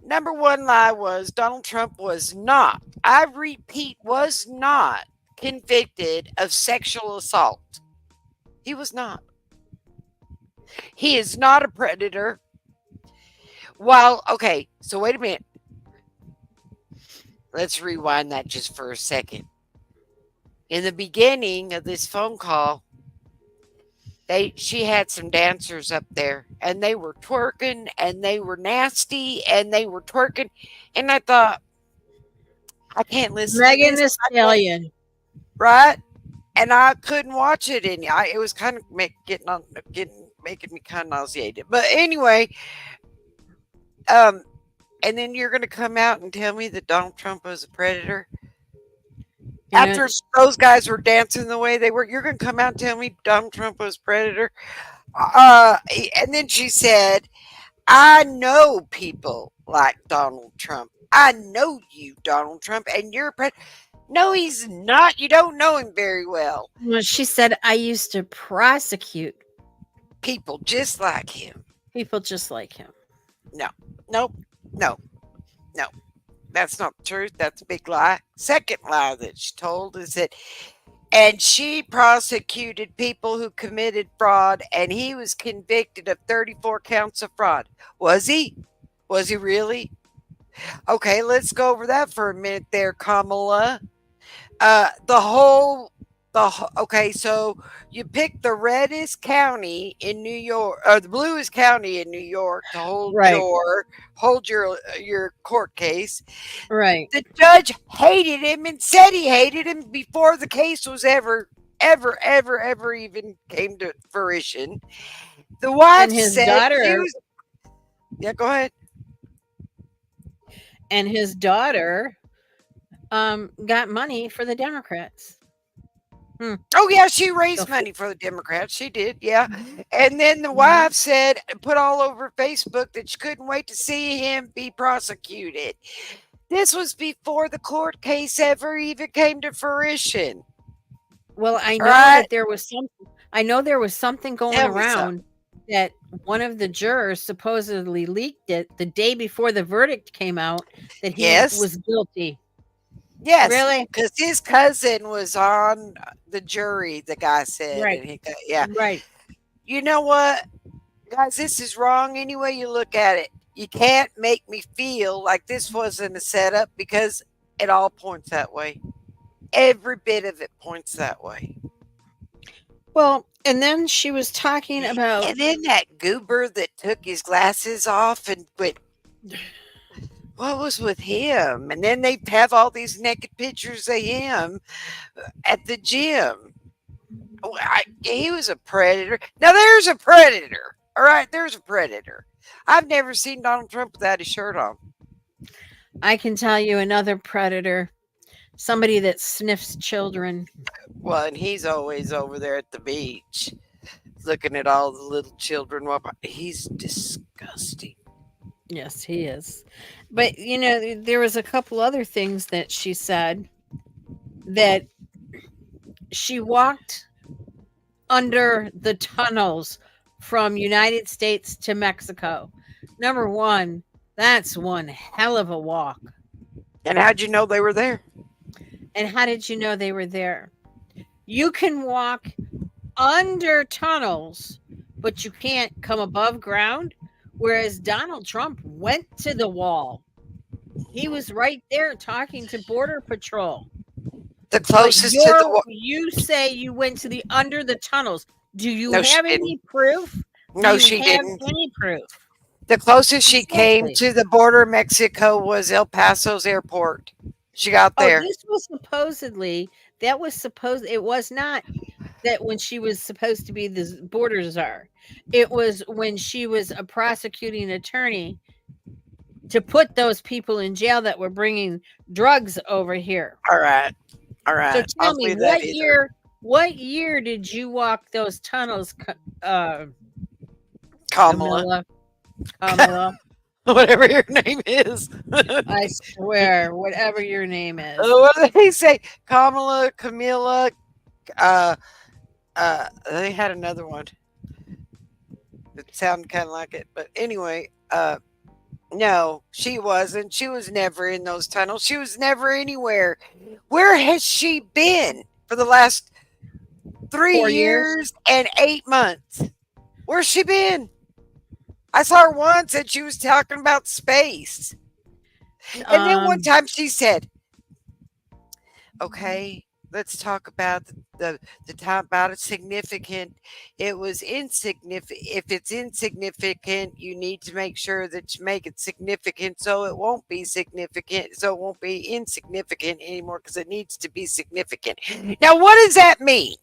number one lie was Donald Trump was not, I repeat, was not convicted of sexual assault. He was not. He is not a predator. Well, okay, so wait a minute. Let's rewind that just for a second. In the beginning of this phone call, she had some dancers up there, and they were twerking, and they were nasty, and they were twerking, and I thought, I can't listen to Megan this. Thee I don't, Stallion. right? And I couldn't watch it, and it was kind of making me kind of nauseated. But anyway, um, and then you're going to come out and tell me that Donald Trump was a predator You know, after those guys were dancing the way they were. You're going to come out and tell me Donald Trump was a predator. And then she said, "I know people like Donald Trump. I know you, Donald Trump, and you're a predator." No, he's not. You don't know him very well. well, she said, I used to prosecute People just like him. people just like him. No, nope, no, no. That's not the truth. That's a big lie. Second lie that she told is that, and she prosecuted people who committed fraud, and he was convicted of 34 counts of fraud. Was he? Was he really? Okay, let's go over that for a minute there, Kamala. The whole okay, so you pick the reddest county in New York, or the bluest county in New York, to Right. hold your court case. Right. The judge hated him and said he hated him before the case was ever even came to fruition. The wife And his said she daughter was, yeah, go ahead. and his daughter got money for the Democrats. Hmm. Oh yeah, she So raised money for the Democrats. She did, yeah. mhm, And then the mhm. wife said, put all over Facebook, that she couldn't wait to see him be prosecuted. This was before the court case ever even came to fruition. Well, All right, I know there was something going tell me something. around that one of the jurors supposedly leaked it the day before the verdict came out that he Yes. was guilty. Yes, Really? because his cousin was on the jury, the guy said, Right. and he got, yeah. Right. You know what, guys, this is wrong any way you look at it. You can't make me feel like this wasn't a setup because it all points that way. Every bit of it points that way. Well, and then she was talking about And then that goober that took his glasses off and went, what was with him? And then they have all these naked pictures of him at the gym. He was a predator. Now there's a predator. All right, there's a predator. I've never seen Donald Trump without his shirt on. I can tell you another predator, somebody that sniffs children. Well, and he's always over there at the beach looking at all the little children. He's disgusting. Yes, he is. But there was a couple other things that she said that she walked under the tunnels from United States to Mexico. Number 1, that's one hell of a walk. And how'd you know they were there? And how did you know they were there? You can walk under tunnels, but you can't come above ground. Whereas Donald Trump went to the wall. He was right there talking to Border Patrol. The closest to the you say you went to the under the tunnels. Do you No, she have any didn't. proof? No, Do she you have didn't. any proof? The closest she came Exactly. to the border of Mexico was El Paso's airport. She got Oh, there. this was supposedly it was not that when she was supposed to be the border czar. It was when she was a prosecuting attorney to put those people in jail that were bringing drugs over here. All right. All So right. tell I'll me, do that either. what year did you walk those tunnels, Kamala. Kamala? Whatever your name is. I swear, whatever your name is. What did they say? Kamala, Camilla. They had another one. It sounded kind of like it, but anyway. No, she wasn't. She was never in those tunnels. She was never anywhere. Where has she been for the last 3 4 years? years and 8 months? Where's she been? I saw her once and she was talking about space. And then one time she said, okay, let's talk about the time about it significant. It was insignificant. If it's insignificant, you need to make sure that you make it significant so it won't be significant, so it won't be insignificant anymore because it needs to be significant. Now, what does that mean?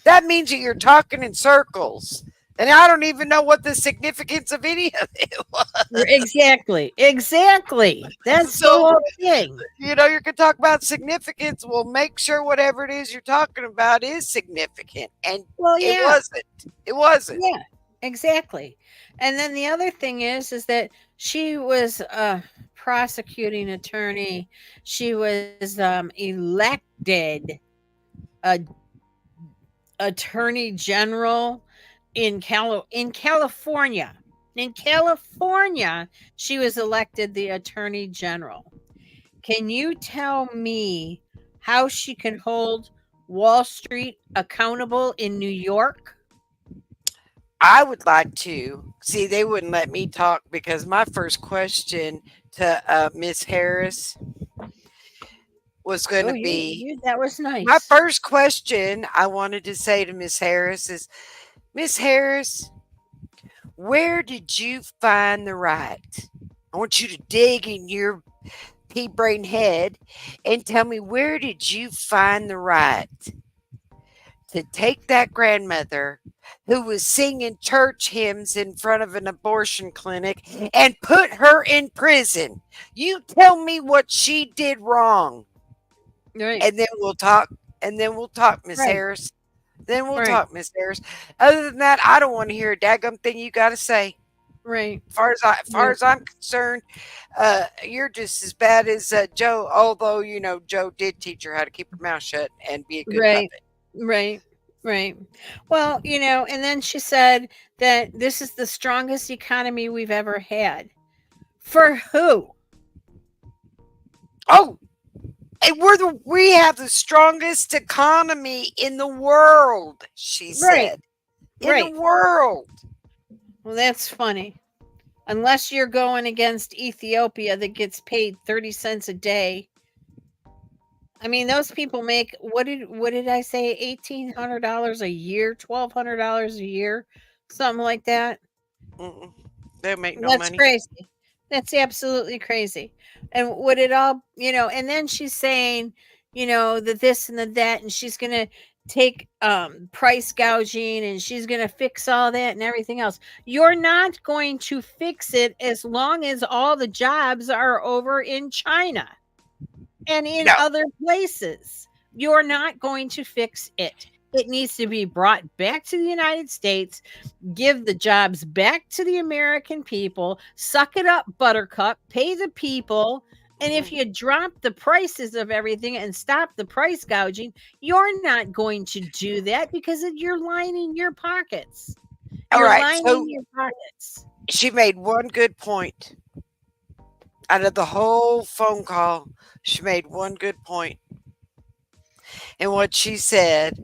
That means that you're talking in circles. And I don't even know what the significance of any of it was. Exactly. That's the So, whole thing. you know, you can talk about significance. Well, make sure whatever it is you're talking about is significant. And Well, it yeah. wasn't. It wasn't. Yeah, exactly. And then the other thing is that she was a prosecuting attorney. She was elected a attorney general in California. In California, she was elected the attorney general. Can you tell me how she can hold Wall Street accountable in New York? I would like to. See, they wouldn't let me talk because my first question to Miss Harris was going to be That was nice. my first question I wanted to say to Miss Harris is, Miss Harris, where did you find the right? I want you to dig in your pea brain head and tell me, where did you find the right to take that grandmother who was singing church hymns in front of an abortion clinic and put her in prison? You tell me what she did wrong, Right. and then we'll talk. Miss Right. Harris. Then we'll Right. talk, Miss Harris. Other than that, I don't want to hear a daggum thing you got to say. Right. As far as I'm concerned, you're just as bad as Joe. Although Joe did teach her how to keep her mouth shut and be a good Right. puppet. Right. Right. Well, and then she said that this is the strongest economy we've ever had. For who? Oh, and we have the strongest economy in the world, she Right. said. In the Right. world. Well, that's funny. Unless you're going against Ethiopia that gets paid 30 cents a day. I mean, those people make what did I say? $1,800 a year, $1,200 a year, something like that. Mm-mm. They make no That's money. crazy. That's absolutely crazy. And would it all, and then she's saying, the this and the that, and she's gonna take price gouging and she's gonna fix all that and everything else. You're not going to fix it as long as all the jobs are over in China and in No. other places. You're not going to fix it. It needs to be brought back to the United States, give the jobs back to the American people, suck it up, buttercup, pay the people. And if you drop the prices of everything and stop the price gouging, you're not going to do that because you're lining your pockets. All You're right. lining So your pockets. she made one good point out of the whole phone call. She made one good point. And what she said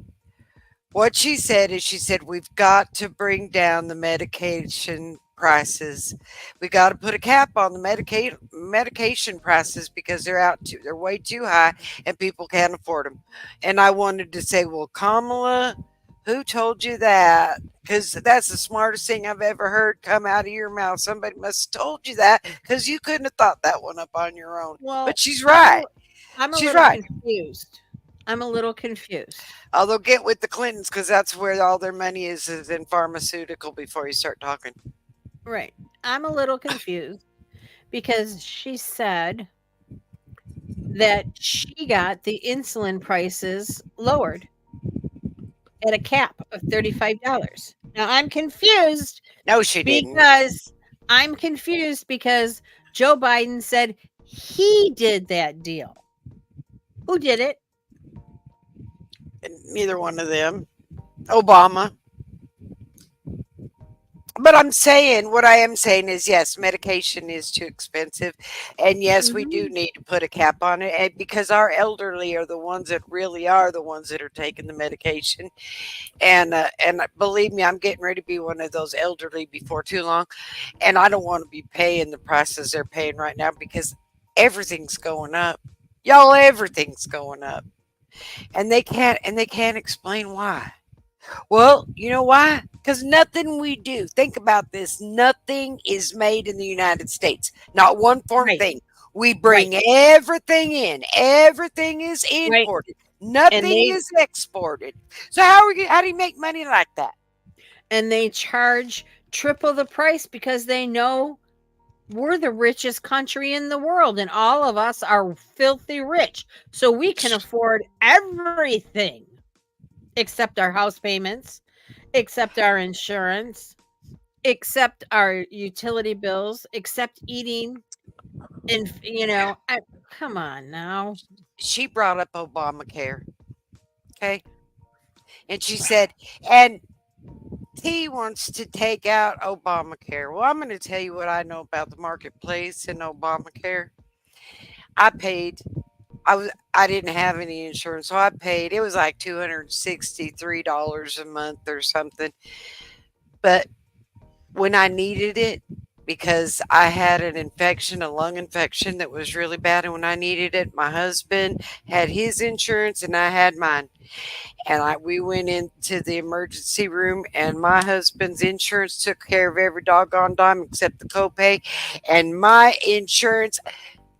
is she said we've got to bring down the medication prices. We got to put a cap on the medication prices because they're way too high and people can't afford them. And I wanted to say, well, Kamala, who told you that? Because that's the smartest thing I've ever heard come out of your mouth. Somebody must have told you that because you couldn't have thought that one up on your own. Well, But she's I'm a, right. I'm a She's little right. confused. I'm a little confused. Although get with the Clintons because that's where all their money is in pharmaceutical before you start talking. Right. I'm a little confused because she said that she got the insulin prices lowered at a cap of $35. Now No, she didn't. because I'm confused because Joe Biden said he did that deal. Who did it? Neither one of them. Obama. But what I am saying is, yes, medication is too expensive. And yes, we do Mhm. need to put a cap on it because our elderly are the ones that really are the ones that are taking the medication. And believe me, I'm getting ready to be one of those elderly before too long. And I don't want to be paying the prices they're paying right now because everything's going up. Y'all, everything's going up. And they can't explain why. Well, you know why? Because nothing we do, think about this, nothing is made in the United States. Not one foreign Right. thing. We Right. bring everything in. Everything is Right. imported. And Nothing they is exported. So how do you make money like that? and they charge triple the price because they know we're the richest country in the world and all of us are filthy rich. So we can afford everything except our house payments, except our insurance, except our utility bills, except eating and come on now. She brought up Obamacare. Okay. And she said, and he wants to take out Obamacare. Well, I'm going to tell you what I know about the marketplace and Obamacare. I paid I didn't have any insurance, so I paid it was like $263 a month or something. But when I needed it, because I had an infection, a lung infection that was really bad, and when I needed it, my husband had his insurance and I had mine. And we went into the emergency room, and my husband's insurance took care of every doggone dime except the copay, and my insurance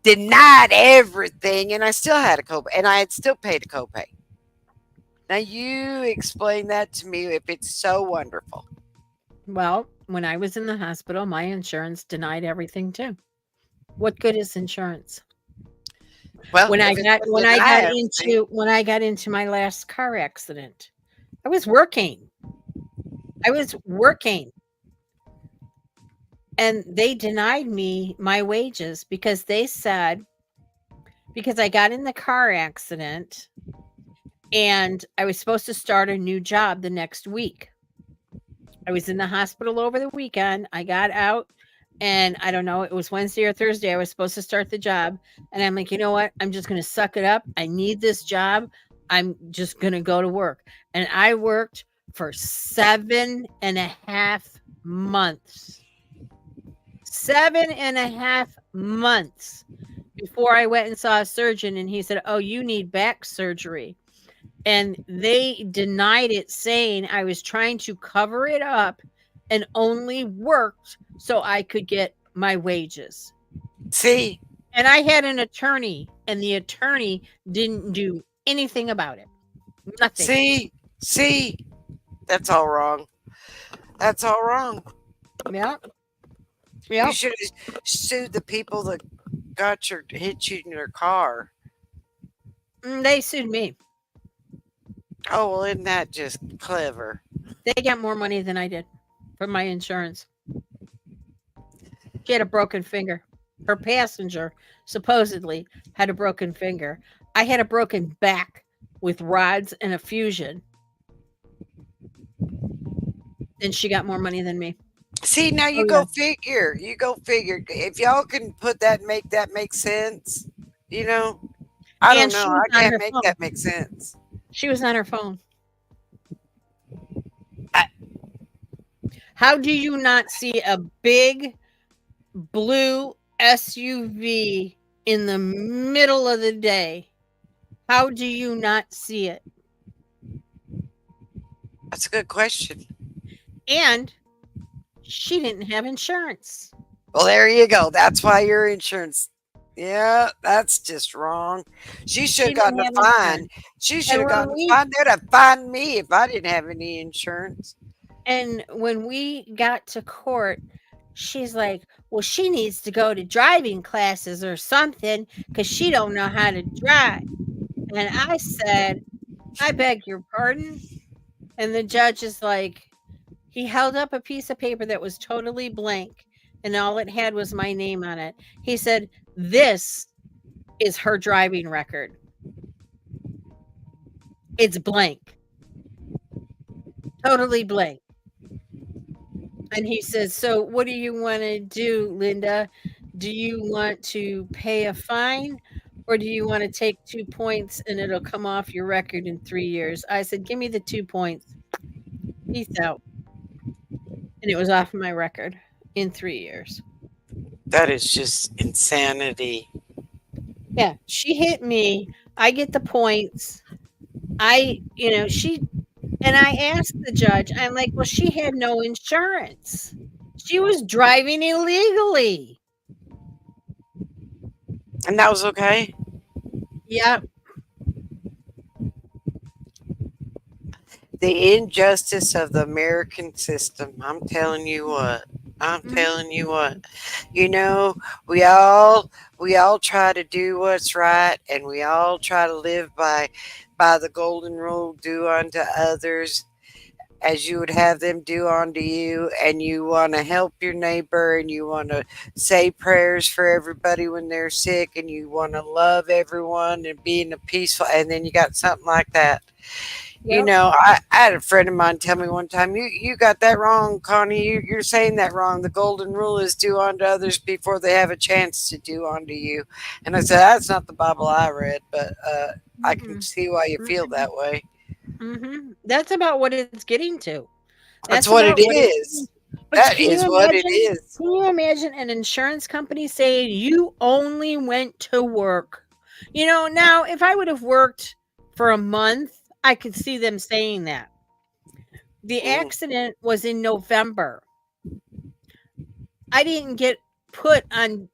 denied everything, and I still had a copay, and I had still paid a copay. Now you explain that to me if it's so wonderful. Well, when I was in the hospital, my insurance denied everything too. What good is insurance? Well, When I if it's got going when to I deny got everything, into my last car accident, I was working. I was working and they denied me my wages because they said because I got in the car accident and I was supposed to start a new job the next week. I was in the hospital over the weekend. I got out, and I don't know, it was Wednesday or Thursday. I was supposed to start the job. And I'm like, you know what? I'm just going to suck it up. I need this job. I'm just going to go to work. And I worked for 7.5 months. 7.5 months before I went and saw a surgeon. And he said, oh, you need back surgery. And they denied it, saying I was trying to cover it up and only worked so I could get my wages. See, And I had an attorney, and the attorney didn't do anything about it. Nothing. see, that's all wrong. That's all wrong. Yeah. You Yep. should have sued the people that hit you in your car. They sued me. Oh, well, isn't that just clever? They got more money than I did for my insurance. She had a broken finger. Her passenger supposedly had a broken finger. I had a broken back with rods and a fusion. And she got more money than me. See, now you Oh, go yeah. figure. You go figure. If y'all can put that, make that make sense, you know, I don't And she know. was I on can't her make phone. that make sense. She was on her phone. I- How do you not see a big blue SUV in the middle of the day? How do you not see it? That's a good question. And she didn't have insurance. Well, there you go. That's why your insurance. Yeah, that's just wrong. She should She have gotten didn't a have fine. insurance. She should And have when gotten a we fine. They'd have fined me if I didn't have any insurance. got to court, she's like, well, she needs to go to driving classes or something because she don't know how to drive. And I said, I beg your pardon. And the judge is like, he held up a piece of paper that was totally blank, and all it had was my name on it. He said, this is her driving record. It's blank, totally blank. And he says, so what do you want to do, Linda? Do you want to pay a fine, or do you want to take 2 points and it'll come off your record in 3 years? I said, give me the 2 points. Peace out. And it was off my record in 3 years. That is just insanity. Yeah, she hit me. I get the points. She, and I asked the judge, I'm like, well, she had no insurance. She was driving illegally. And that was okay. Yeah. The injustice of the American system. I'm telling you what. I'm Mhm. telling you what. You know, we all try to do what's right, and we all try to live by the golden rule: do unto others as you would have them do unto you. And you want to help your neighbor, and you want to say prayers for everybody when they're sick, and you want to love everyone and be in a peaceful. And then you got something like that. You Yep. know, I had a friend of mine tell me one time, you got that wrong, Connie. You're saying that wrong. The golden rule is do unto others before they have a chance to do unto you. And I said, that's not the Bible I read, but I can Mm-mm. see why you feel Mm-mm. that way. That's about what it's getting to. That's That's what it about what it's getting is. to. But That is what it is. can you imagine an insurance company saying you only went to work? Now if I would have worked for a month, I could see them saying that. The Mm. accident was in November. I didn't get put on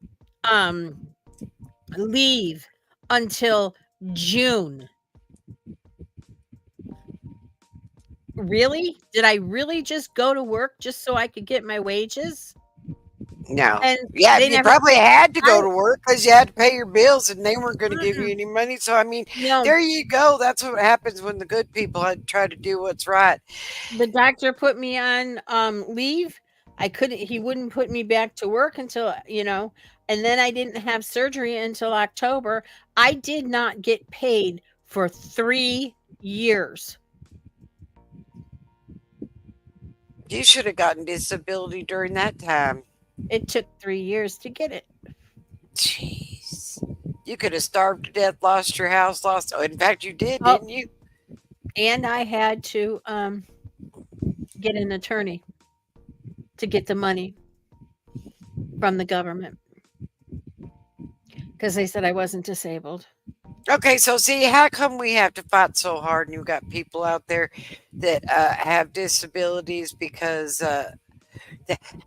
leave until June. Really? Did I really just go to work just so I could get my wages? No. And Yeah, they you never probably had to I go to work because you had to pay your bills and they weren't going to give you mm-mm, any money. So, I mean, no, there you go. That's what happens when the good people had try to do what's right. the doctor put me on leave. He wouldn't put me back to work until, and then I didn't have surgery until October. I did not get paid for 3 years. You should have gotten disability during that time. It took 3 years to get it. Jeez. You could have starved to death, lost your house, lost. Oh, in fact, you did, Oh, didn't you? and I had to get an attorney to get the money from the government because they said I wasn't disabled. Okay, so see, how come we have to fight so hard? And you've got people out there that have disabilities because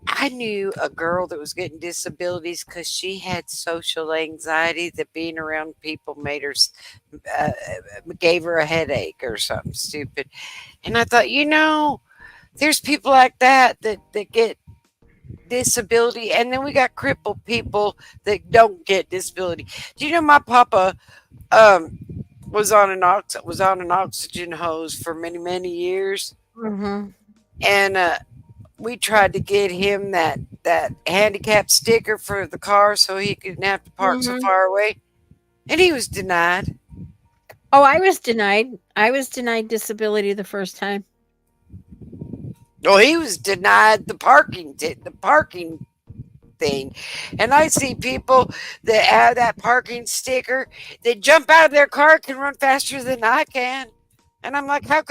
I knew a girl that was getting disabilities because she had social anxiety. That being around people made her uh, gave her a headache or something stupid. And I thought, there's people like that get disability, and then we got crippled people that don't get disability. Do you know my papa um, was on an oxygen hose for many years, Mm-hmm. and we tried to get him that handicap sticker for the car so he couldn't have to park so Mm-hmm. far away, and he was denied. Oh, I was denied. I was denied disability the first time. Well, he was denied the parking thing. And I see people that have that parking sticker. They jump out of their car, can run faster than I can. And I'm like, how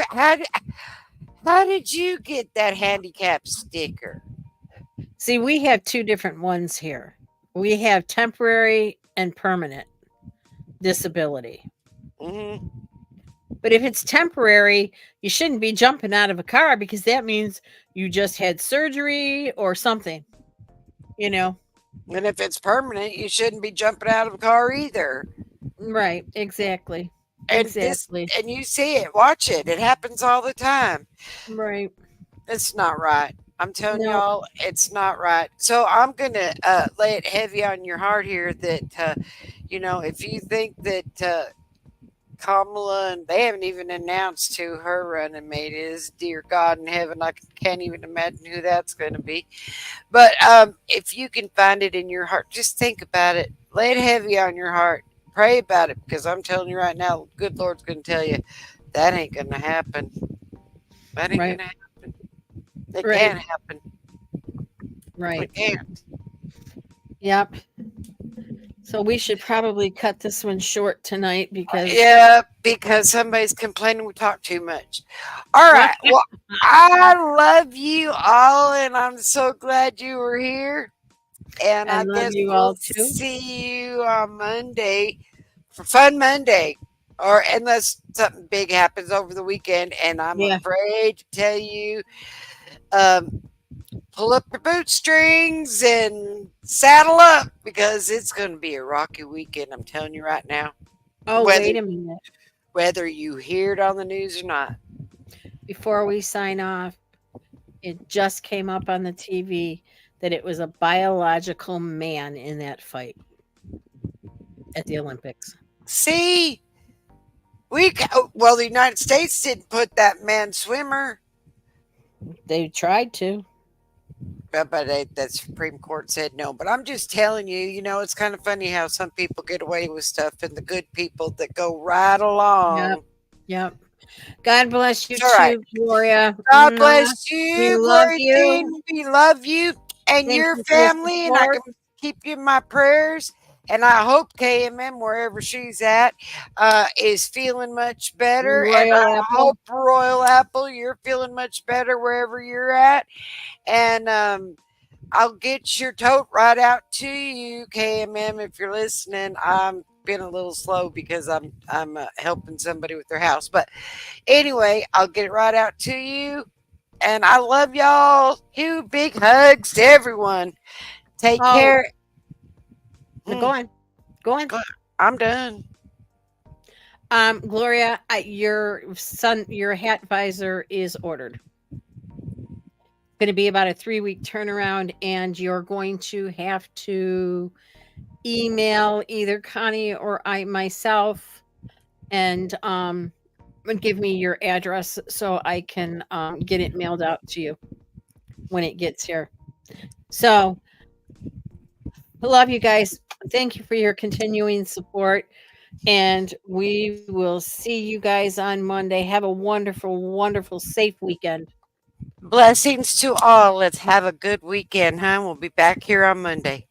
did you get that handicap sticker? See, we have two different ones here. We have temporary and permanent disability. Hmm. But if it's temporary, you shouldn't be jumping out of a car because that means you just had surgery or something, you know? And if it's permanent, you shouldn't be jumping out of a car either. Right. Exactly. And this, Exactly. and you see it, watch it. It happens all the time. Right. It's not right. I'm telling No. y'all, it's not right. So I'm gonna lay it heavy on your heart here that if you think that Kamala, and they haven't even announced who her running mate is. Dear God in heaven, I can't even imagine who that's going to be. But if you can find it in your heart, just think about it. Lay it heavy on your heart. Pray about it because I'm telling you right now, good Lord's going to tell you that ain't going to happen. That ain't going Right. to happen. It Right. can't happen. Right. It can't. Yep. So we should probably cut this one short tonight because Yeah, because somebody's complaining we talk too much. All I right. Well, I love you all, and I'm so glad you were here. And I love guess you we'll all too. see you on Monday for Fun Monday, or unless something big happens over the weekend. And I'm Yeah. afraid to tell you, um, pull up your bootstrings and saddle up because it's going to be a rocky weekend. I'm telling you right now, Oh, whether wait a minute. whether you hear it on the news or not. Before we sign off, it just came up on the TV that it was a biological man in that fight at the Olympics. See, the United States didn't put that man swimmer. They tried to. The Supreme Court said no. But I'm just telling you, it's kind of funny how some people get away with stuff and the good people that go right Yep. along. Yep. God bless you It's all right. too, Gloria. God Mwah. bless We you, love Glory you. Jean. We love you and Thank your you for your family, and I support. can keep you in my prayers. And I hope KMM, wherever she's at, is feeling much better. And Royal I Apple. hope Royal Apple, you're feeling much better wherever you're at. And I'll get your tote right out to you, KMM, if you're listening. I'm been a little slow because I'm helping somebody with their house, but anyway, I'll get it right out to you. And I love y'all. Huge big hugs to everyone. Take Oh, care. go Mm, on. Go on. I'm done. Gloria, your hat visor is ordered. Going to be about a 3-week turnaround, and you're going to have to email either Connie or I myself, and give me your address so I can get it mailed out to you when it gets here. So I love you guys. Thank you for your continuing support. And we will see you guys on Monday. Have a wonderful, wonderful, safe weekend. Blessings to all. Let's have a good weekend, huh? We'll be back here on Monday.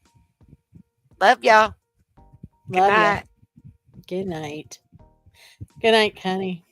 Love y'all. Good Love you. night. Good night. Good night, Connie.